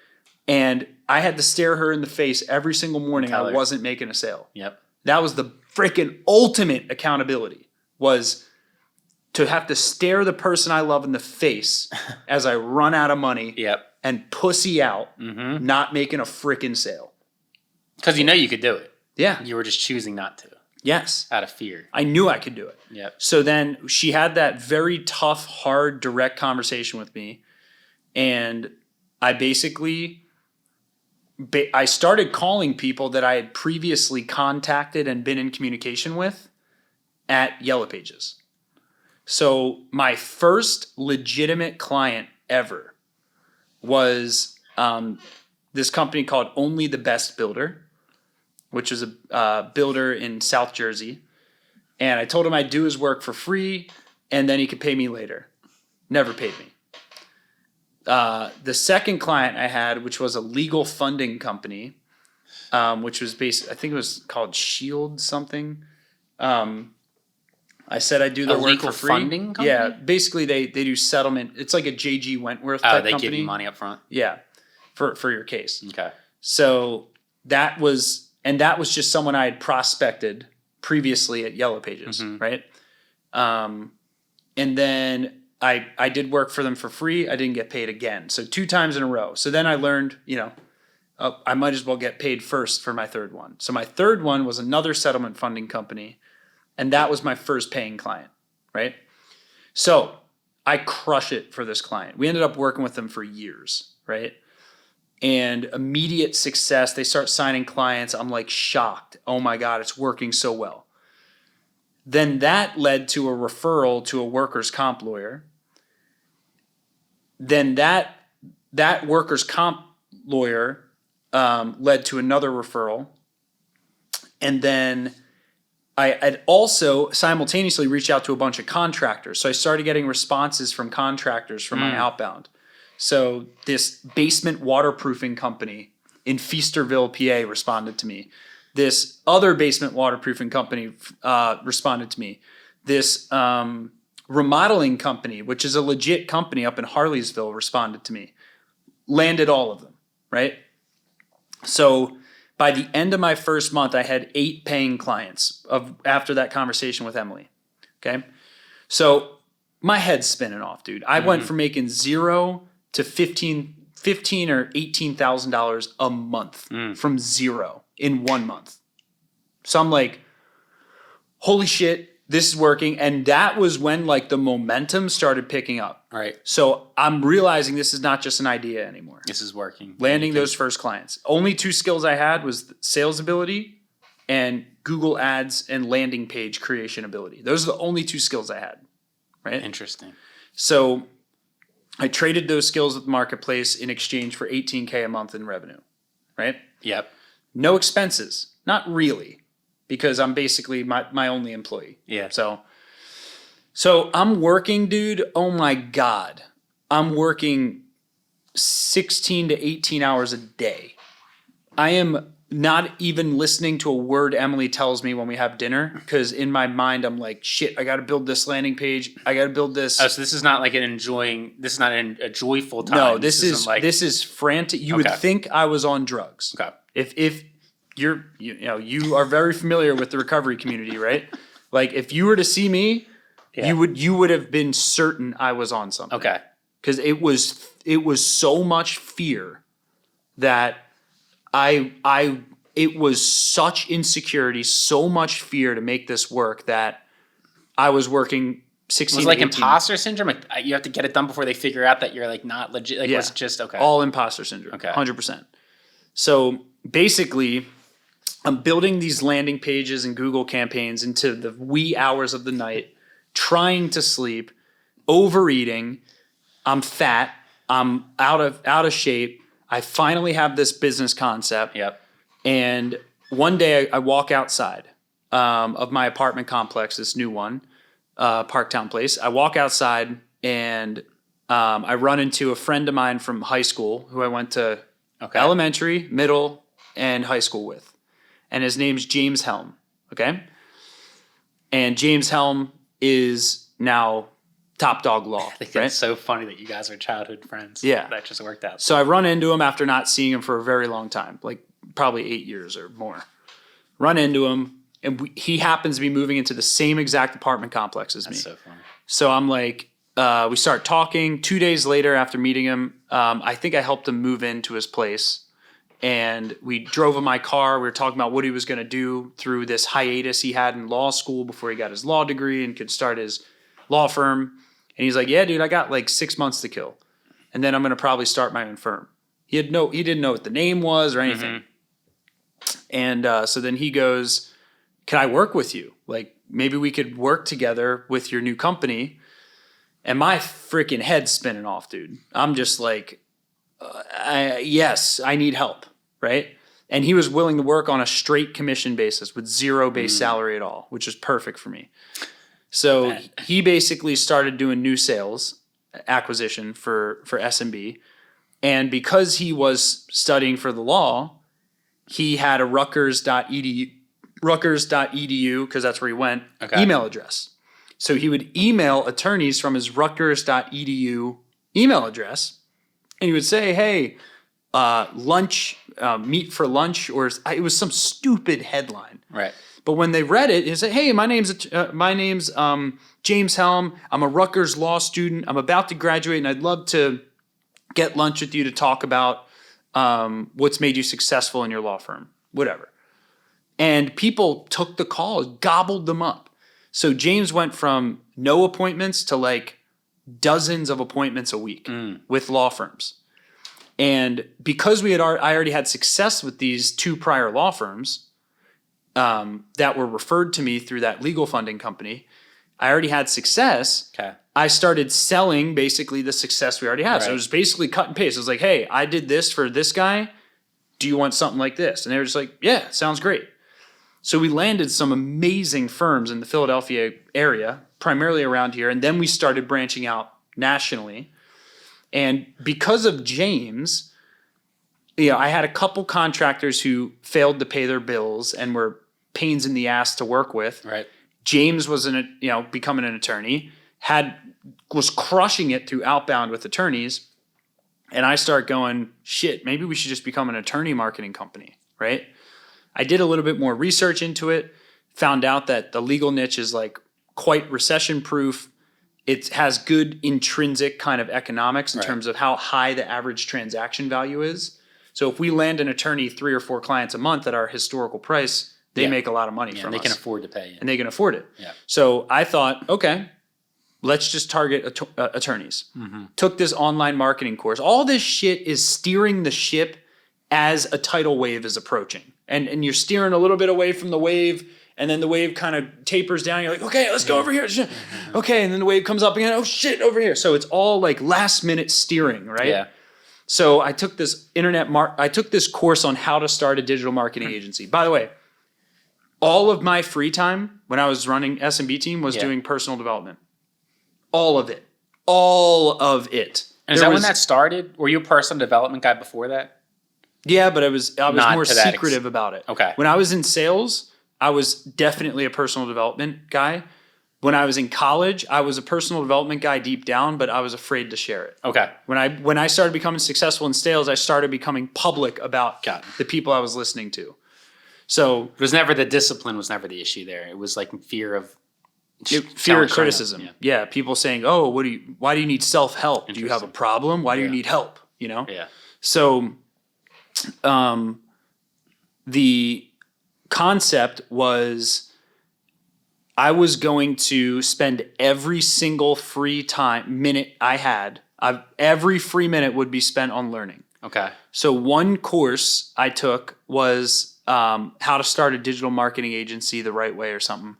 [SPEAKER 1] And I had to stare her in the face every single morning. I wasn't making a sale.
[SPEAKER 2] Yep.
[SPEAKER 1] That was the freaking ultimate accountability, was to have to stare the person I love in the face as I run out of money and pussy out, not making a freaking sale.
[SPEAKER 2] Because you know you could do it.
[SPEAKER 1] Yeah.
[SPEAKER 2] You were just choosing not to.
[SPEAKER 1] Yes.
[SPEAKER 2] Out of fear.
[SPEAKER 1] I knew I could do it.
[SPEAKER 2] Yep.
[SPEAKER 1] So then she had that very tough, hard, direct conversation with me. And I basically, I started calling people that I had previously contacted and been in communication with at Yellow Pages. So my first legitimate client ever was this company called Only the Best Builder, which is a builder in South Jersey. And I told him I'd do his work for free and then he could pay me later. Never paid me. The second client I had, which was a legal funding company, which was I think it was called Shield something. I said I'd do their work for free.
[SPEAKER 2] Funding company?
[SPEAKER 1] Yeah, basically they do settlement. It's like a J.G. Wentworth type company.
[SPEAKER 2] Oh, they give you money up front?
[SPEAKER 1] Yeah, for your case.
[SPEAKER 2] Okay.
[SPEAKER 1] So that was just someone I had prospected previously at Yellow Pages, right? And then I did work for them for free. I didn't get paid again. So 2 times in a row. So then I learned, I might as well get paid first for my third one. So my third one was another settlement funding company. And that was my first paying client, right? So I crush it for this client. We ended up working with them for years, right? And immediate success. They start signing clients. I'm like shocked. Oh my God, it's working so well. Then that led to a referral to a workers' comp lawyer. Then that workers' comp lawyer led to another referral. And then I'd also simultaneously reached out to a bunch of contractors. So I started getting responses from contractors from my outbound. So this basement waterproofing company in Feasterville, PA responded to me. This other basement waterproofing company responded to me. This remodeling company, which is a legit company up in Harleysville, responded to me. Landed all of them, right? So by the end of my first month, I had 8 paying clients after that conversation with Emily. Okay. So my head's spinning off, dude. I went from making 0 to $15 or $18,000 a month from 0 in 1 month. So I'm like, holy shit, this is working. And that was when like the momentum started picking up.
[SPEAKER 2] Right.
[SPEAKER 1] So I'm realizing this is not just an idea anymore.
[SPEAKER 2] This is working.
[SPEAKER 1] Landing those first clients. Only 2 skills I had was sales ability and Google Ads and landing page creation ability. Those are the only 2 skills I had. Right.
[SPEAKER 2] Interesting.
[SPEAKER 1] So I traded those skills at the marketplace in exchange for $18K a month in revenue. Right.
[SPEAKER 2] Yep.
[SPEAKER 1] No expenses. Not really, because I'm basically my only employee.
[SPEAKER 2] Yeah.
[SPEAKER 1] So I'm working, dude. Oh my God. I'm working 16 to 18 hours a day. I am not even listening to a word Emily tells me when we have dinner, because in my mind I'm like, shit, I got to build this landing page. I got to build this.
[SPEAKER 2] Oh, so this is not like a joyful time.
[SPEAKER 1] No, this is frantic. You would think I was on drugs.
[SPEAKER 2] Okay.
[SPEAKER 1] If you are very familiar with the recovery community, right? Like if you were to see me, you would have been certain I was on something.
[SPEAKER 2] Okay.
[SPEAKER 1] Because it was so much fear that it was such insecurity, so much fear to make this work that I was working 16
[SPEAKER 2] Was it like
[SPEAKER 1] to 18.
[SPEAKER 2] imposter syndrome? Like you have to get it done before they figure out that you're like not legit. Like was it just okay?
[SPEAKER 1] All imposter syndrome.
[SPEAKER 2] Okay.
[SPEAKER 1] 100%. So basically, I'm building these landing pages and Google campaigns into the wee hours of the night, trying to sleep, overeating. I'm fat. I'm out of shape. I finally have this business concept.
[SPEAKER 2] Yep.
[SPEAKER 1] And one day I walk outside of my apartment complex, this new one, Parktown Place. I walk outside and I run into a friend of mine from high school who I went to elementary, middle, and high school with. And his name's James Helm. Okay. And James Helm is now Top Dog Law.
[SPEAKER 2] I think it's so funny that you guys are childhood friends.
[SPEAKER 1] Yeah.
[SPEAKER 2] That just worked out.
[SPEAKER 1] So I run into him after not seeing him for a very long time, like probably 8 years or more. Run into him, and he happens to be moving into the same exact apartment complex as me.
[SPEAKER 2] That's so funny.
[SPEAKER 1] So I'm like, we start talking. 2 days later after meeting him, I think I helped him move into his place. And we drove in my car. We were talking about what he was going to do through this hiatus he had in law school before he got his law degree and could start his law firm. And he's like, yeah, dude, I got like 6 months to kill. And then I'm going to probably start my own firm. He didn't know what the name was or anything. Mm-hmm. And so then he goes, can I work with you? Like maybe we could work together with your new company. And my freaking head's spinning off, dude. I'm just like, yes, I need help, right? And he was willing to work on a straight commission basis with zero base salary at all, which is perfect for me. So he basically started doing new sales acquisition for SMB. And because he was studying for the law, he had a Rutgers.edu, because that's where he went, email address. So he would email attorneys from his Rutgers.edu email address. And he would say, hey, meet for lunch, or it was some stupid headline.
[SPEAKER 2] Right.
[SPEAKER 1] But when they read it, he said, hey, my name's James Helm. I'm a Rutgers law student. I'm about to graduate, and I'd love to get lunch with you to talk about what's made you successful in your law firm, whatever. And people took the calls, gobbled them up. So James went from no appointments to like dozens of appointments a week with law firms. And because I already had success with these 2 prior law firms that were referred to me through that legal funding company, I already had success.
[SPEAKER 2] Okay.
[SPEAKER 1] I started selling basically the success we already had. Right. So it was basically cut and paste. It was like, hey, I did this for this guy. Do you want something like this? And they were just like, yeah, sounds great. So we landed some amazing firms in the Philadelphia area, primarily around here. And then we started branching out nationally. And because of James, I had a couple contractors who failed to pay their bills and were pains in the ass to work with.
[SPEAKER 2] Right.
[SPEAKER 1] James was becoming an attorney, was crushing it through outbound with attorneys. And I start going, shit, maybe we should just become an attorney marketing company, right? I did a little bit more research into it, found out that the legal niche is like quite recession proof. It has good intrinsic kind of economics in terms of how high the average transaction value is. So if we land an attorney 3 or 4 clients a month at our historical price They make a lot of money from
[SPEAKER 2] and they
[SPEAKER 1] us.
[SPEAKER 2] can afford to pay.
[SPEAKER 1] And they can afford it.
[SPEAKER 2] Yeah.
[SPEAKER 1] So I thought, okay, let's just target attorneys. Took this online marketing course. All this shit is steering the ship as a tidal wave is approaching. And you're steering a little bit away from the wave, and then the wave kind of tapers down. You're like, okay, let's go over here. Okay, and then the wave comes up again. Oh, shit, over here. So it's all like last minute steering, right?
[SPEAKER 2] Yeah.
[SPEAKER 1] So I took this I took this course on how to start a digital marketing agency. By the way, all of my free time when I was running SMB Team was doing personal development. All of it. All of it.
[SPEAKER 2] And is that when that started? Were you a personal development guy before that?
[SPEAKER 1] Yeah, but I was more secretive about it.
[SPEAKER 2] Okay.
[SPEAKER 1] When I was in sales, I was definitely a personal development guy. When I was in college, I was a personal development guy deep down, but I was afraid to share it.
[SPEAKER 2] Okay.
[SPEAKER 1] When I started becoming successful in sales, I started becoming public about the people I was listening to. So
[SPEAKER 2] it was never the discipline was never the issue there. It was like fear of
[SPEAKER 1] criticism. Yeah. People saying, "Oh, why do you need self-help? Do you have a problem? Why do you need help?" You know?
[SPEAKER 2] Yeah.
[SPEAKER 1] So the concept was I was going to spend every single free minute I had. Every free minute would be spent on learning.
[SPEAKER 2] Okay.
[SPEAKER 1] So one course I took was how to start a digital marketing agency the right way or something.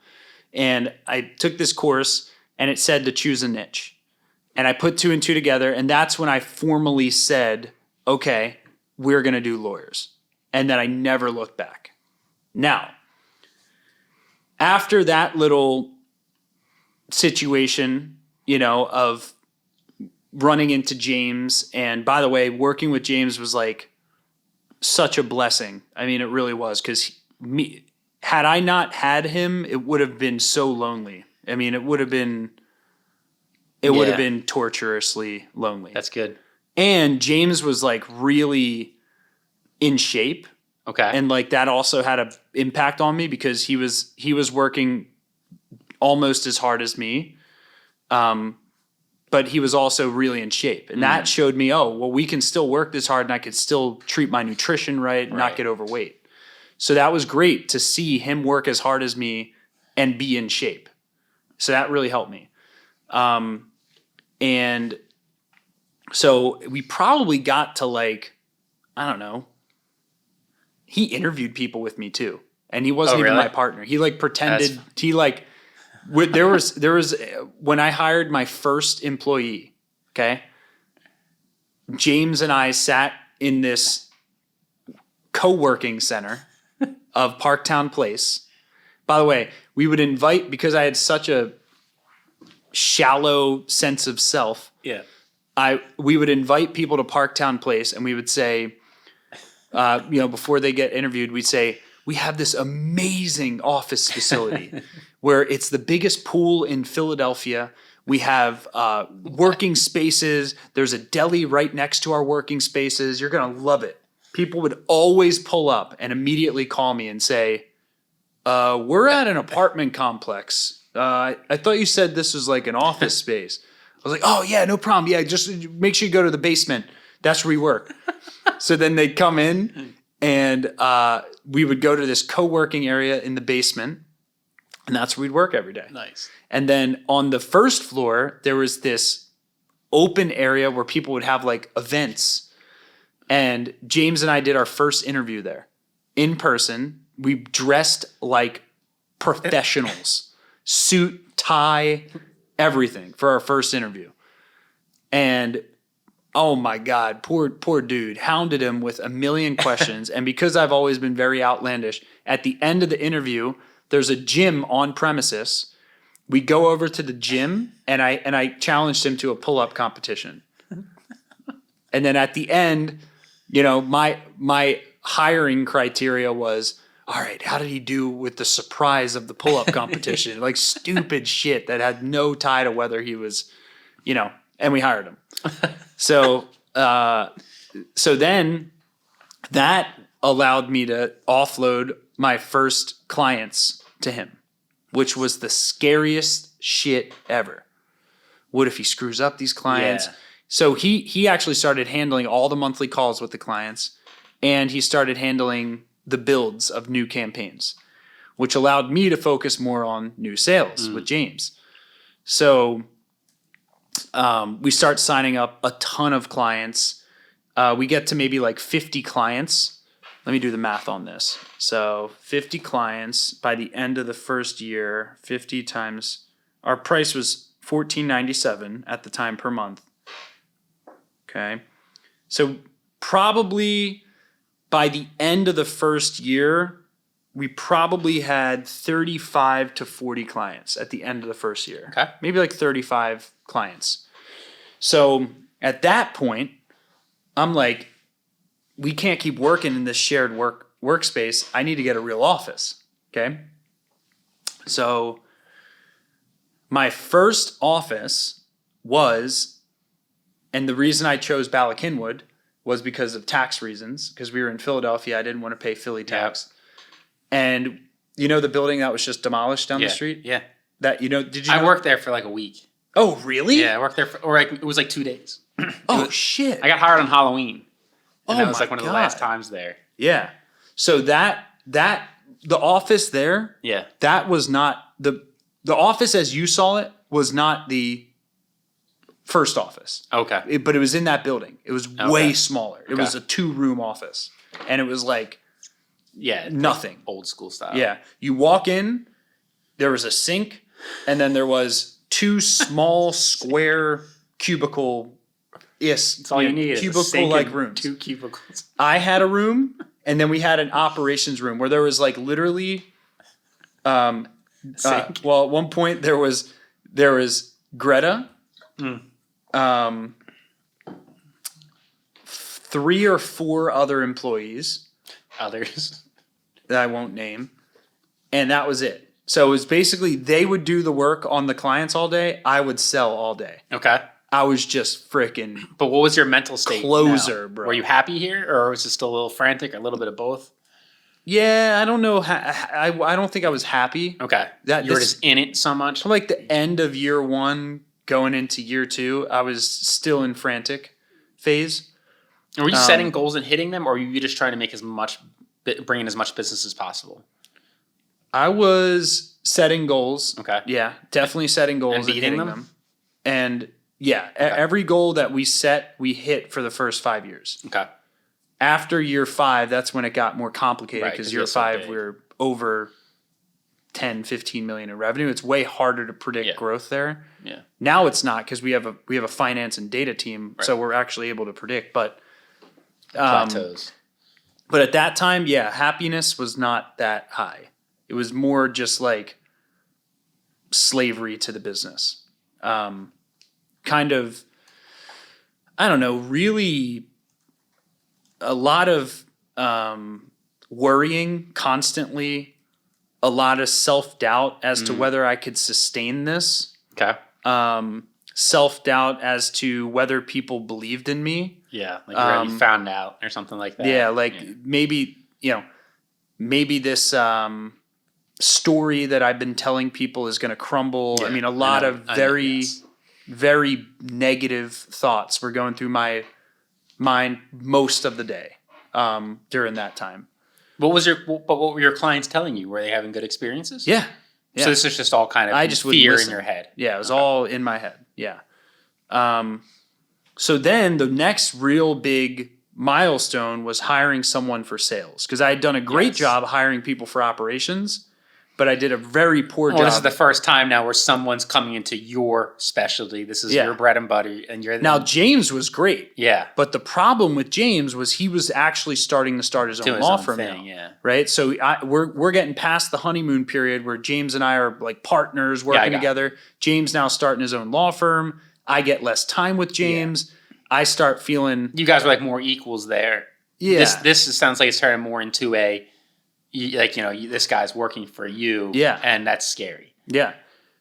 [SPEAKER 1] And I took this course and it said to choose a niche. And I put 2 and 2 together. And that's when I formally said, okay, we're going to do lawyers. And then I never looked back. Now, after that little situation, of running into James, and by the way, working with James was like such a blessing. I mean, it really was, because had I not had him, it would have been so lonely. I mean, it would have been torturously lonely.
[SPEAKER 2] That's good.
[SPEAKER 1] And James was like really in shape.
[SPEAKER 2] Okay.
[SPEAKER 1] And like that also had an impact on me because he was working almost as hard as me. But he was also really in shape. And that showed me, oh, well, we can still work this hard and I could still treat my nutrition right and not get overweight. So that was great to see him work as hard as me and be in shape. So that really helped me. And so we probably got to like, I don't know. He interviewed people with me too. And he wasn't even my partner. He like pretended, there was when I hired my first employee, okay? James and I sat in this co-working center of Parktown Place. By the way, we would invite, because I had such a shallow sense of self.
[SPEAKER 2] Yeah.
[SPEAKER 1] We would invite people to Parktown Place and we would say, before they get interviewed, we'd say, we have this amazing office facility where it's the biggest pool in Philadelphia. We have working spaces. There's a deli right next to our working spaces. You're going to love it. People would always pull up and immediately call me and say, we're at an apartment complex. I thought you said this was like an office space. I was like, oh, yeah, no problem. Yeah, just make sure you go to the basement. That's where we work. So then they'd come in and we would go to this co-working area in the basement, and that's where we'd work every day.
[SPEAKER 2] Nice.
[SPEAKER 1] And then on the first floor, there was this open area where people would have like events. And James and I did our first interview there in person. We dressed like professionals, suit, tie, everything for our first interview. And oh my God, poor dude, hounded him with a million questions. And because I've always been very outlandish, at the end of the interview, there's a gym on premises. We go over to the gym and I challenged him to a pull-up competition. And then at the end, my hiring criteria was, all right, how did he do with the surprise of the pull-up competition? Like stupid shit that had no tie to whether he was, and we hired him. So then that allowed me to offload my first clients to him, which was the scariest shit ever. What if he screws up these clients? Yeah. So he actually started handling all the monthly calls with the clients, and he started handling the builds of new campaigns. which allowed me to focus more on new sales with James. So we start signing up a ton of clients. We get to maybe like 50 clients. Let me do the math on this. So 50 clients by the end of the first year, 50 times, our price was $14.97 at the time per month. Okay. So probably by the end of the first year, we probably had 35 to 40 clients at the end of the first year.
[SPEAKER 2] Okay.
[SPEAKER 1] Maybe like 35 clients. So at that point, I'm like, we can't keep working in this shared workspace. I need to get a real office. Okay. So my first office was, and the reason I chose Ballackinwood was because of tax reasons, because we were in Philadelphia. I didn't want to pay Philly tax. And you know the building that was just demolished down the street?
[SPEAKER 2] Yeah.
[SPEAKER 1] That, did you
[SPEAKER 2] I worked there for like a week.
[SPEAKER 1] Oh, really?
[SPEAKER 2] Yeah, I worked there it was like 2 days.
[SPEAKER 1] Shit.
[SPEAKER 2] I got hired on Halloween. And that was
[SPEAKER 1] my
[SPEAKER 2] like one of the
[SPEAKER 1] God.
[SPEAKER 2] last times there.
[SPEAKER 1] Yeah. So the office there, that was not the office as you saw it was not the first office.
[SPEAKER 2] Okay.
[SPEAKER 1] But it was in that building. It was way smaller. It was a 2-room office. And it was like nothing.
[SPEAKER 2] Like old school style.
[SPEAKER 1] Yeah. You walk in, there was a sink, and then there was 2 small square cubicle. Yes,
[SPEAKER 2] that's all you need.
[SPEAKER 1] Cubicle-like rooms.
[SPEAKER 2] 2 cubicles.
[SPEAKER 1] I had a room, and then we had an operations room where there was like literally, well, at one point there was Greta, 3 or 4 other employees,
[SPEAKER 2] others
[SPEAKER 1] that I won't name, and that was it. So it was basically they would do the work on the clients all day. I would sell all day.
[SPEAKER 2] Okay. I
[SPEAKER 1] was just freaking.
[SPEAKER 2] But what was your mental state?
[SPEAKER 1] Closer, bro.
[SPEAKER 2] Were you happy here, or was it still a little frantic, or a little bit of both?
[SPEAKER 1] Yeah, I don't know. I don't think I was happy.
[SPEAKER 2] Okay. You were just in it so much.
[SPEAKER 1] From like the end of year 1 going into year 2, I was still in frantic phase.
[SPEAKER 2] And were you setting goals and hitting them, or were you just trying to bring in as much business as possible?
[SPEAKER 1] I was setting goals.
[SPEAKER 2] Okay.
[SPEAKER 1] Yeah, definitely setting goals and hitting them. And every goal that we set, we hit for the first 5 years.
[SPEAKER 2] Okay.
[SPEAKER 1] After year 5, that's when it got more complicated because year 5 we were over 10, 15 million in revenue. It's way harder to predict growth there.
[SPEAKER 2] Yeah.
[SPEAKER 1] Now it's not because we have a finance and data team, so we're actually able to predict. But
[SPEAKER 2] plateaus.
[SPEAKER 1] But at that time, happiness was not that high. It was more just like slavery to the business. Kind of, I don't know, really a lot of worrying constantly, a lot of self-doubt as to whether I could sustain this.
[SPEAKER 2] Okay.
[SPEAKER 1] Self-doubt as to whether people believed in me.
[SPEAKER 2] Yeah, like you found out or something like that.
[SPEAKER 1] Yeah, maybe this story that I've been telling people is going to crumble. Yeah, I mean, a lot of very negative thoughts were going through my mind most of the day during that time.
[SPEAKER 2] What were your clients telling you? Were they having good experiences?
[SPEAKER 1] Yeah.
[SPEAKER 2] So this is just all kind of fear in your head.
[SPEAKER 1] Yeah, it was all in my head. Yeah. So then the next real big milestone was hiring someone for sales because I had done a great job hiring people for operations, but I did a very poor job.
[SPEAKER 2] This is the first time now where someone's coming into your specialty. This is your bread and butter, and you're
[SPEAKER 1] now. James was great.
[SPEAKER 2] Yeah,
[SPEAKER 1] but the problem with James was he was actually starting to start his own law firm now.
[SPEAKER 2] Yeah,
[SPEAKER 1] right. So we're getting past the honeymoon period where James and I are like partners working together. James now starting his own law firm. I get less time with James. Yeah. I start feeling
[SPEAKER 2] you guys were like more equals there. Yeah, this sounds like it's turning more into a. This guy's working for you.
[SPEAKER 1] Yeah.
[SPEAKER 2] And that's scary.
[SPEAKER 1] Yeah.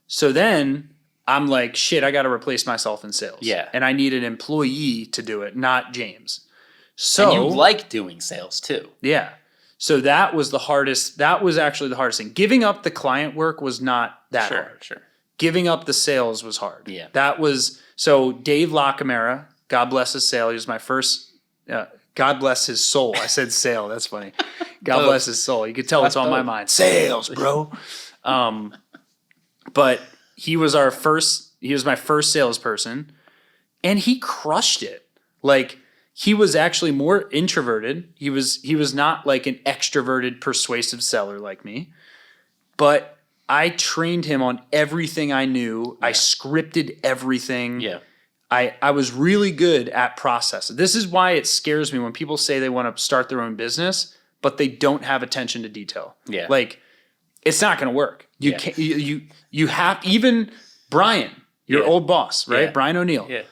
[SPEAKER 1] So then I'm like, shit, I got to replace myself in sales.
[SPEAKER 2] Yeah.
[SPEAKER 1] And I need an employee to do it, not James. So.
[SPEAKER 2] And you like doing sales too.
[SPEAKER 1] Yeah. So that was the hardest. That was actually the hardest thing. Giving up the client work was not that hard.
[SPEAKER 2] Sure.
[SPEAKER 1] Giving up the sales was hard.
[SPEAKER 2] Yeah.
[SPEAKER 1] That was, so Dave Lacamera, God bless his soul, he was my first God bless his soul. I said sale. That's funny. God bless his soul. You could tell it's on my mind. Sales, bro. But he was my first salesperson, and he crushed it. Like, he was actually more introverted. He was not like an extroverted, persuasive seller like me. But I trained him on everything I knew. Yeah. I scripted everything. Yeah. I was really good at process. This is why it scares me when people say they want to start their own business, but they don't have attention to detail. Yeah. Like, it's not going to work. You can't, you have, even Brian, your old boss, right? Yeah. Brian O'Neill. Yeah.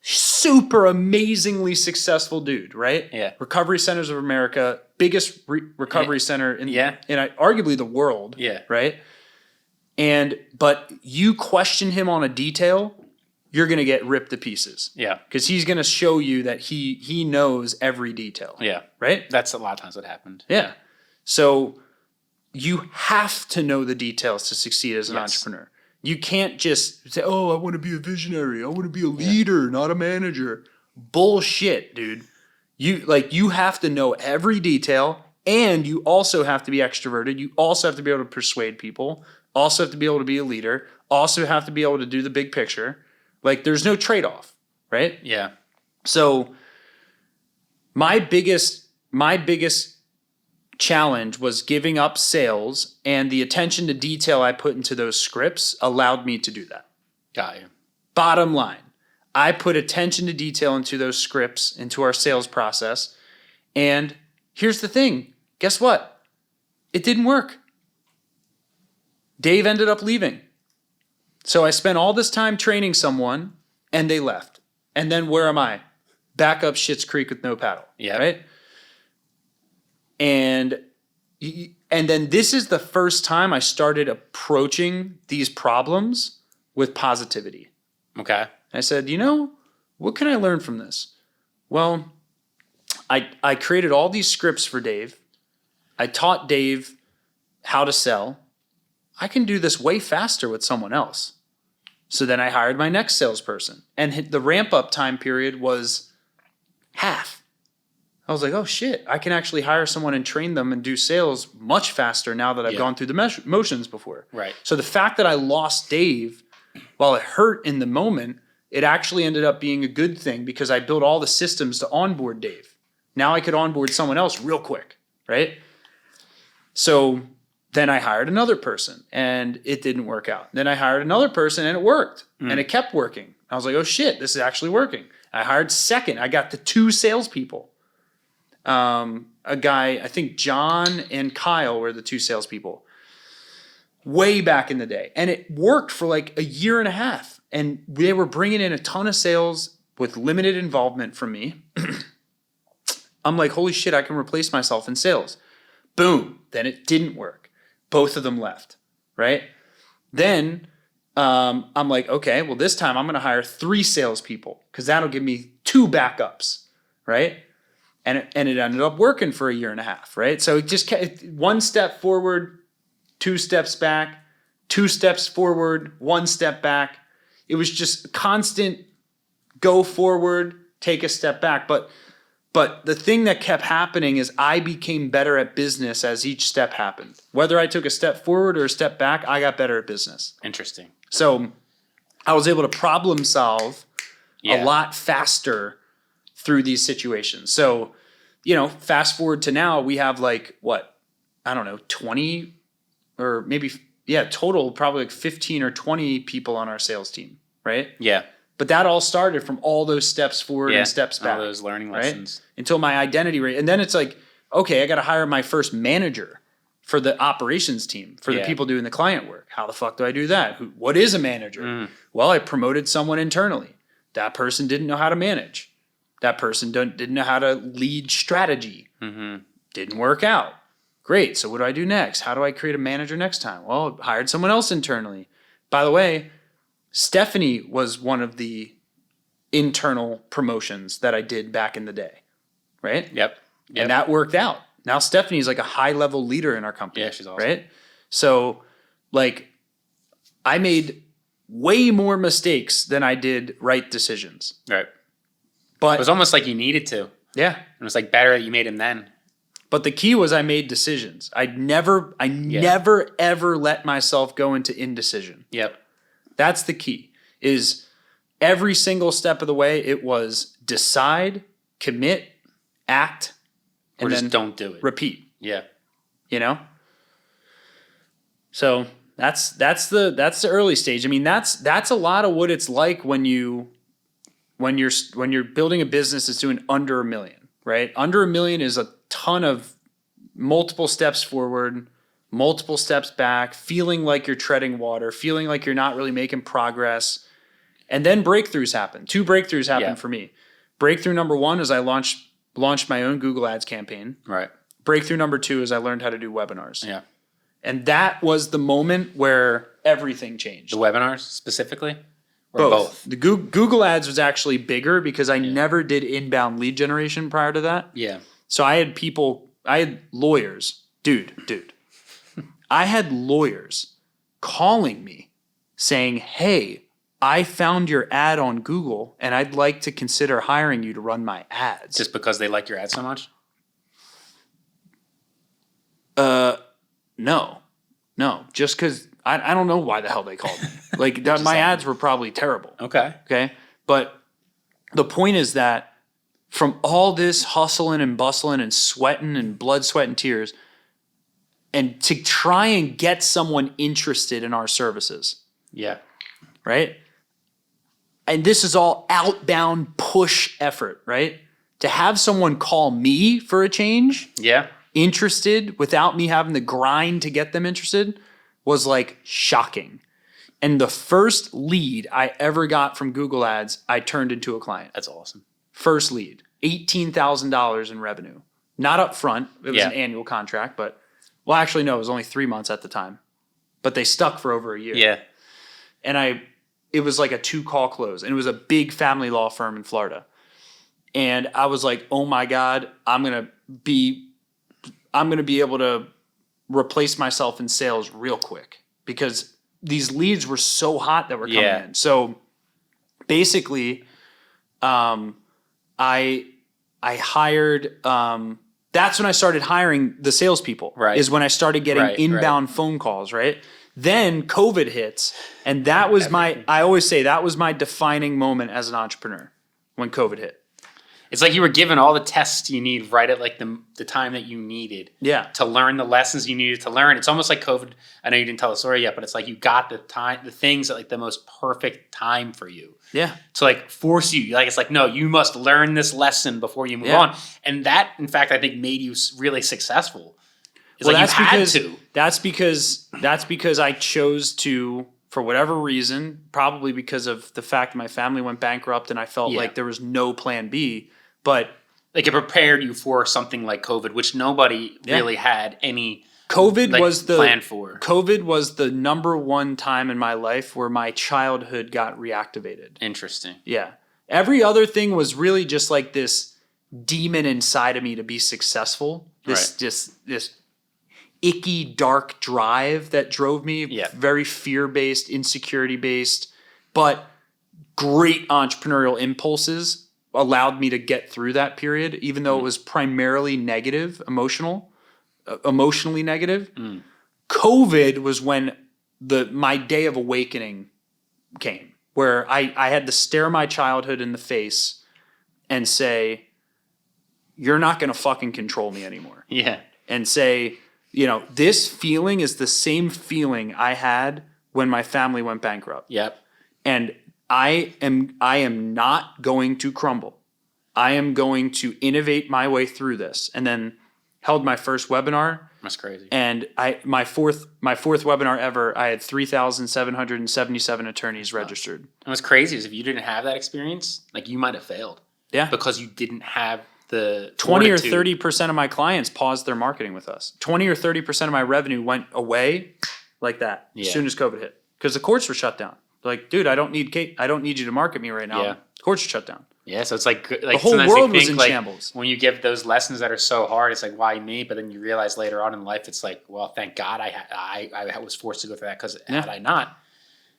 [SPEAKER 1] Super amazingly successful dude, right? Yeah. Recovery Centers of America, biggest recovery center in arguably the world. Yeah. Right. But you question him on a detail, you're going to get ripped to pieces. Yeah. Because he's going to show you that he knows every detail. Yeah. Right?
[SPEAKER 2] That's a lot of times what happened.
[SPEAKER 1] Yeah. So you have to know the details to succeed as an entrepreneur. You can't just say, oh, I want to be a visionary. I want to be a leader, not a manager. Bullshit, dude. You have to know every detail, and you also have to be extroverted. You also have to be able to persuade people. Also have to be able to be a leader. Also have to be able to do the big picture. Like, there's no trade-off, right? Yeah. So my biggest challenge was giving up sales, and the attention to detail I put into those scripts allowed me to do that.
[SPEAKER 2] Got you.
[SPEAKER 1] Bottom line, I put attention to detail into those scripts, into our sales process. And here's the thing. Guess what? It didn't work. Dave ended up leaving. So I spent all this time training someone, and they left. And then where am I? Back up Schitt's Creek with no paddle. Yeah. Right? And then this is the first time I started approaching these problems with positivity. Okay. I said, what can I learn from this? Well, I created all these scripts for Dave. I taught Dave how to sell. I can do this way faster with someone else. So then I hired my next salesperson, and the ramp up time period was half. I was like, oh shit, I can actually hire someone and train them and do sales much faster now that I've gone through the motions before. Right. So the fact that I lost Dave, while it hurt in the moment, it actually ended up being a good thing because I built all the systems to onboard Dave. Now I could onboard someone else real quick, right? So then I hired another person, and it didn't work out. Then I hired another person, and it worked, and it kept working. I was like, oh shit, this is actually working. I hired second. I got the 2 salespeople. A guy, I think John and Kyle were the 2 salespeople way back in the day. And it worked for like a year and a half. And they were bringing in a ton of sales with limited involvement from me. I'm like, holy shit, I can replace myself in sales. Boom. Then it didn't work. Both of them left, right? Then I'm like, okay, well, this time I'm going to hire 3 salespeople because that'll give me 2 backups, right? And it ended up working for a year and a half, right? So it just kept 1 step forward, 2 steps back, 2 steps forward, 1 step back. It was just constant go forward, take a step back. But the thing that kept happening is I became better at business as each step happened. Whether I took a step forward or a step back, I got better at business.
[SPEAKER 2] Interesting.
[SPEAKER 1] So I was able to problem solve a lot faster through these situations. So, fast forward to now, we have 20 or maybe, total probably like 15 or 20 people on our sales team, right? Yeah. But that all started from all those steps forward and steps back.
[SPEAKER 2] All those learning lessons.
[SPEAKER 1] Right? Until my identity rate. And then it's like, okay, I got to hire my first manager for the operations team, for the people doing the client work. How the fuck do I do that? What is a manager? Well, I promoted someone internally. That person didn't know how to manage. That person didn't know how to lead strategy. Didn't work out. Great. So what do I do next? How do I create a manager next time? Well, I hired someone else internally. By the way, Stephanie was one of the internal promotions that I did back in the day, right? Yep. And that worked out. Now Stephanie's like a high-level leader in our company.
[SPEAKER 2] Yeah, she's awesome.
[SPEAKER 1] Right? So, I made way more mistakes than I did right decisions.
[SPEAKER 2] Right.
[SPEAKER 1] But
[SPEAKER 2] it was almost like you needed to.
[SPEAKER 1] Yeah.
[SPEAKER 2] And it's like better that you made him then.
[SPEAKER 1] But the key was I made decisions. I never ever let myself go into indecision.
[SPEAKER 2] Yep.
[SPEAKER 1] That's the key. Is every single step of the way it was decide, commit, act,
[SPEAKER 2] and then don't do it.
[SPEAKER 1] Repeat.
[SPEAKER 2] Yeah.
[SPEAKER 1] You know? So that's the early stage. I mean, that's a lot of what it's like when you're building a business that's doing under $1 million, right? Under $1 million is a ton of multiple steps forward, multiple steps back, feeling like you're treading water, feeling like you're not really making progress. And then breakthroughs happen. 2 breakthroughs happen for me. Breakthrough number 1 is I launched my own Google Ads campaign.
[SPEAKER 2] Right.
[SPEAKER 1] Breakthrough number 2 is I learned how to do webinars.
[SPEAKER 2] Yeah.
[SPEAKER 1] And that was the moment where everything changed.
[SPEAKER 2] The webinars specifically?
[SPEAKER 1] Or both. The Google Ads was actually bigger because I never did inbound lead generation prior to that.
[SPEAKER 2] Yeah.
[SPEAKER 1] So I had lawyers. Dude. I had lawyers calling me saying, hey, I found your ad on Google and I'd like to consider hiring you to run my ads.
[SPEAKER 2] Just because they like your ad so much?
[SPEAKER 1] No. Just because I don't know why the hell they called me. Like my ads were probably terrible. Okay. But the point is that from all this hustling and bustling and sweating and blood, sweat, and tears, and to try and get someone interested in our services.
[SPEAKER 2] Yeah.
[SPEAKER 1] Right? And this is all outbound push effort, right? To have someone call me for a change.
[SPEAKER 2] Yeah.
[SPEAKER 1] Interested without me having to grind to get them interested was like shocking. And the first lead I ever got from Google Ads, I turned into a client.
[SPEAKER 2] That's awesome.
[SPEAKER 1] First lead, $18,000 in revenue. Not up front. It was an annual contract, but well, actually, no, it was only 3 months at the time. But they stuck for over a year.
[SPEAKER 2] Yeah.
[SPEAKER 1] And it was like a 2-call close. And it was a big family law firm in Florida. And I was like, oh my God, I'm going to be able to replace myself in sales real quick because these leads were so hot that were coming in. So basically, I hired, that's when I started hiring the salespeople.
[SPEAKER 2] Right.
[SPEAKER 1] Is when I started getting inbound phone calls, right? Then COVID hits, and that was I always say that was my defining moment as an entrepreneur when COVID hit.
[SPEAKER 2] It's like you were given all the tests you need right at like the time that you needed to learn the lessons you needed to learn. It's almost like COVID. I know you didn't tell the story yet, but it's like you got the things at like the most perfect time for you.
[SPEAKER 1] Yeah.
[SPEAKER 2] To like force you. Like it's like, no, you must learn this lesson before you move on. And that, in fact, I think made you really successful. It's like you had to.
[SPEAKER 1] That's because I chose to, for whatever reason, probably because of the fact that my family went bankrupt and I felt like there was no plan B. But
[SPEAKER 2] like it prepared you for something like COVID, which nobody really had any plan for.
[SPEAKER 1] COVID was the number one time in my life where my childhood got reactivated.
[SPEAKER 2] Interesting.
[SPEAKER 1] Yeah. Every other thing was really just like this demon inside of me to be successful. This icky, dark drive that drove me. Very fear-based, insecurity-based, but great entrepreneurial impulses allowed me to get through that period, even though it was primarily negative, emotionally negative. COVID was when my day of awakening came, where I had to stare my childhood in the face and say, you're not going to fucking control me anymore.
[SPEAKER 2] Yeah.
[SPEAKER 1] And say, this feeling is the same feeling I had when my family went bankrupt.
[SPEAKER 2] Yep.
[SPEAKER 1] And I am not going to crumble. I am going to innovate my way through this. And then held my first webinar.
[SPEAKER 2] That's crazy.
[SPEAKER 1] And my fourth webinar ever, I had 3,777 attorneys registered.
[SPEAKER 2] And what's crazy is if you didn't have that experience, like you might have failed.
[SPEAKER 1] Yeah.
[SPEAKER 2] Because you didn't have the
[SPEAKER 1] 20 or 30% of my clients paused their marketing with us. 20 or 30% of my revenue went away like that as soon as COVID hit. Because the courts were shut down. Like, dude, I don't need you to market me right now.
[SPEAKER 2] Yeah.
[SPEAKER 1] Courts are shut down.
[SPEAKER 2] Yeah, so it's like
[SPEAKER 1] the whole world was in shambles.
[SPEAKER 2] When you give those lessons that are so hard, it's like, why me? But then you realize later on in life, it's like, well, thank God I was forced to go through that, because had I not,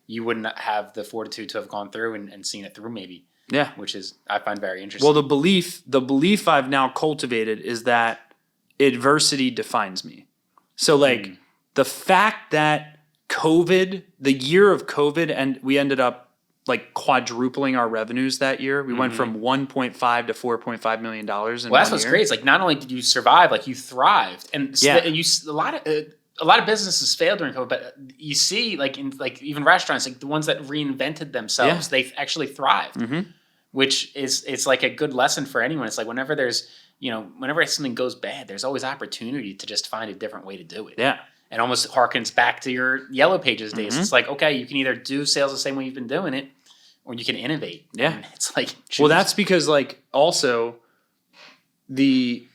[SPEAKER 2] you wouldn't have the fortitude to have gone through and seen it through maybe.
[SPEAKER 1] Yeah.
[SPEAKER 2] Which is, I find very interesting.
[SPEAKER 1] Well, the belief I've now cultivated is that adversity defines me. So like the fact that the year of COVID, and we ended up like quadrupling our revenues that year. We went from 1.5 to $4.5 million in 1 year.
[SPEAKER 2] Well, that's what's great. It's like not only did you survive, like you thrived, and a lot of businesses failed during COVID. But you see, like in like even restaurants, like the ones that reinvented themselves, they actually thrived, which is it's like a good lesson for anyone. It's like whenever whenever something goes bad, there's always opportunity to just find a different way to do it.
[SPEAKER 1] Yeah.
[SPEAKER 2] It almost harkens back to your Yellow Pages days. It's like, okay, you can either do sales the same way you've been doing it, or you can innovate.
[SPEAKER 1] Yeah.
[SPEAKER 2] And it's like, choose.
[SPEAKER 1] Well, that's because like also the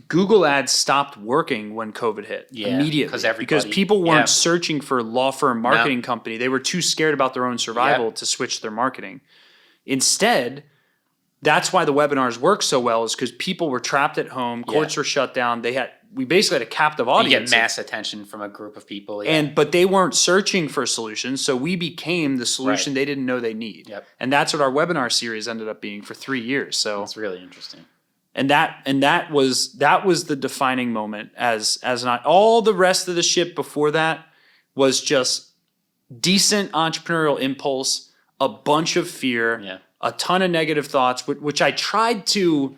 [SPEAKER 1] Google ads stopped working when COVID hit immediately because people weren't searching for a law firm marketing company. They were too scared about their own survival to switch their marketing. Instead, that's why the webinars work so well, is because people were trapped at home, courts were shut down. We basically had a captive audience.
[SPEAKER 2] You get mass attention from a group of people.
[SPEAKER 1] But they weren't searching for solutions, so we became the solution they didn't know they need.
[SPEAKER 2] Yep.
[SPEAKER 1] And that's what our webinar series ended up being for 3 years. So
[SPEAKER 2] that's really interesting.
[SPEAKER 1] And that was the defining moment, as not all the rest of the shit before that was just decent entrepreneurial impulse, a bunch of fear, a ton of negative thoughts, which I tried to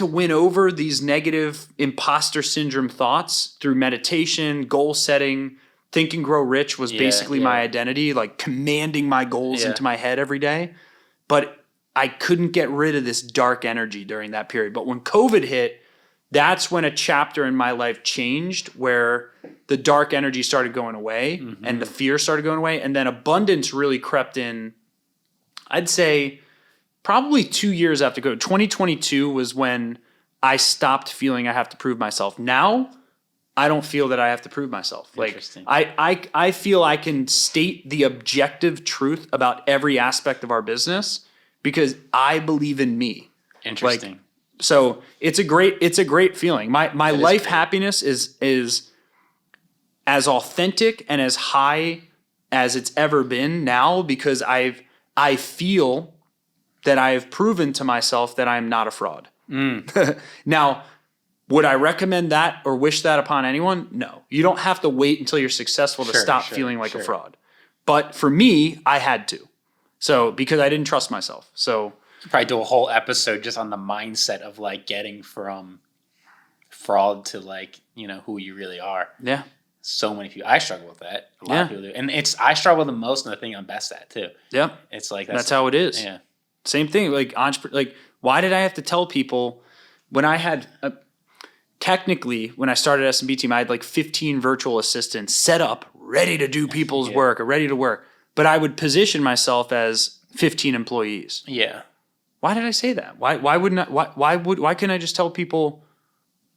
[SPEAKER 1] win over these negative imposter syndrome thoughts through meditation, goal setting. Think and Grow Rich was basically my identity, like commanding my goals into my head every day. But I couldn't get rid of this dark energy during that period. But when COVID hit, that's when a chapter in my life changed, where the dark energy started going away and the fear started going away. And then abundance really crept in, I'd say probably 2 years after COVID. 2022 was when I stopped feeling I have to prove myself. Now, I don't feel that I have to prove myself. Like I feel I can state the objective truth about every aspect of our business because I believe in me.
[SPEAKER 2] Interesting.
[SPEAKER 1] So it's a great feeling. My life happiness is as authentic and as high as it's ever been now, because I feel that I have proven to myself that I'm not a fraud. Now, would I recommend that or wish that upon anyone? No. You don't have to wait until you're successful to stop feeling like a fraud. But for me, I had to. So because I didn't trust myself. So
[SPEAKER 2] probably do a whole episode just on the mindset of like getting from fraud to like, who you really are. Yeah. So many people. I struggle with that. A lot of people do. And I struggle the most, and the thing I'm best at too. Yeah. It's like
[SPEAKER 1] that's how it is. Yeah. Same thing. Like why did I have to tell people when I had technically when I started SMB Team, I had like 15 virtual assistants set up, ready to do people's work or ready to work. But I would position myself as 15 employees. Yeah. Why did I say that? Why couldn't I just tell people,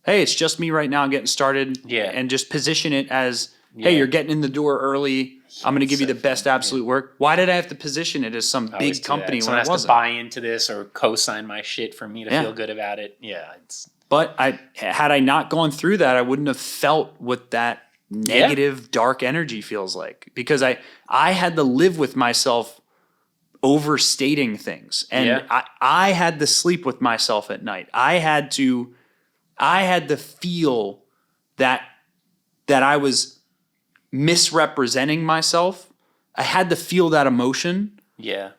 [SPEAKER 1] hey, it's just me right now, I'm getting started, and just position it as, hey, you're getting in the door early, I'm going to give you the best absolute work. Why did I have to position it as some big company when I wasn't?
[SPEAKER 2] Someone has to buy into this or co-sign my shit for me to feel good about it. Yeah.
[SPEAKER 1] But had I not gone through that, I wouldn't have felt what that negative, dark energy feels like, because I had to live with myself overstating things, and I had to sleep with myself at night. I had to feel that I was misrepresenting myself. I had to feel that emotion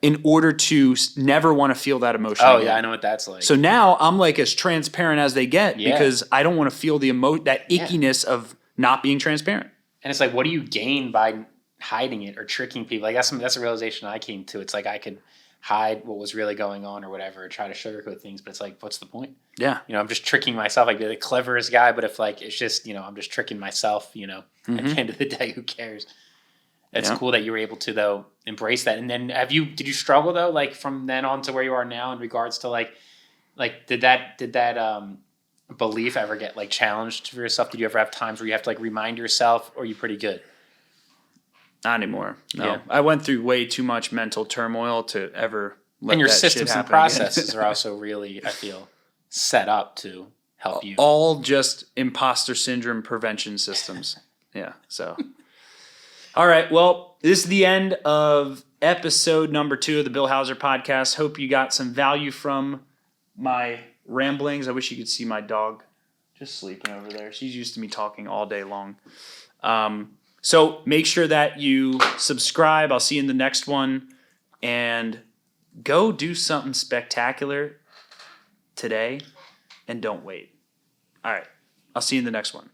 [SPEAKER 1] in order to never want to feel that emotion again.
[SPEAKER 2] I know what that's like.
[SPEAKER 1] So now I'm like as transparent as they get because I don't want to feel that ickiness of not being transparent.
[SPEAKER 2] And it's like, what do you gain by hiding it or tricking people? Like that's a realization I came to. It's like I could hide what was really going on or whatever, or try to sugarcoat things, but it's like, what's the point? Yeah. I'm just tricking myself. I'd be the cleverest guy, but if like it's just, I'm just tricking myself, at the end of the day, who cares? It's cool that you were able to though embrace that. And then did you struggle though, like from then on to where you are now in regards to like did that belief ever get like challenged for yourself? Did you ever have times where you have to like remind yourself, or are you pretty good?
[SPEAKER 1] Not anymore. No. Yeah. I went through way too much mental turmoil to ever let
[SPEAKER 2] and your
[SPEAKER 1] that
[SPEAKER 2] systems
[SPEAKER 1] shit
[SPEAKER 2] and processes are also really, I feel, set up to help you.
[SPEAKER 1] All just imposter syndrome prevention systems. Yeah. So, all right. Well, this is the end of episode number 2 of the Bill Hauser podcast. Hope you got some value from my ramblings. I wish you could see my dog just sleeping over there. She's used to me talking all day long. So make sure that you subscribe. I'll see you in the next one. And go do something spectacular today and don't wait. All right. I'll see you in the next one.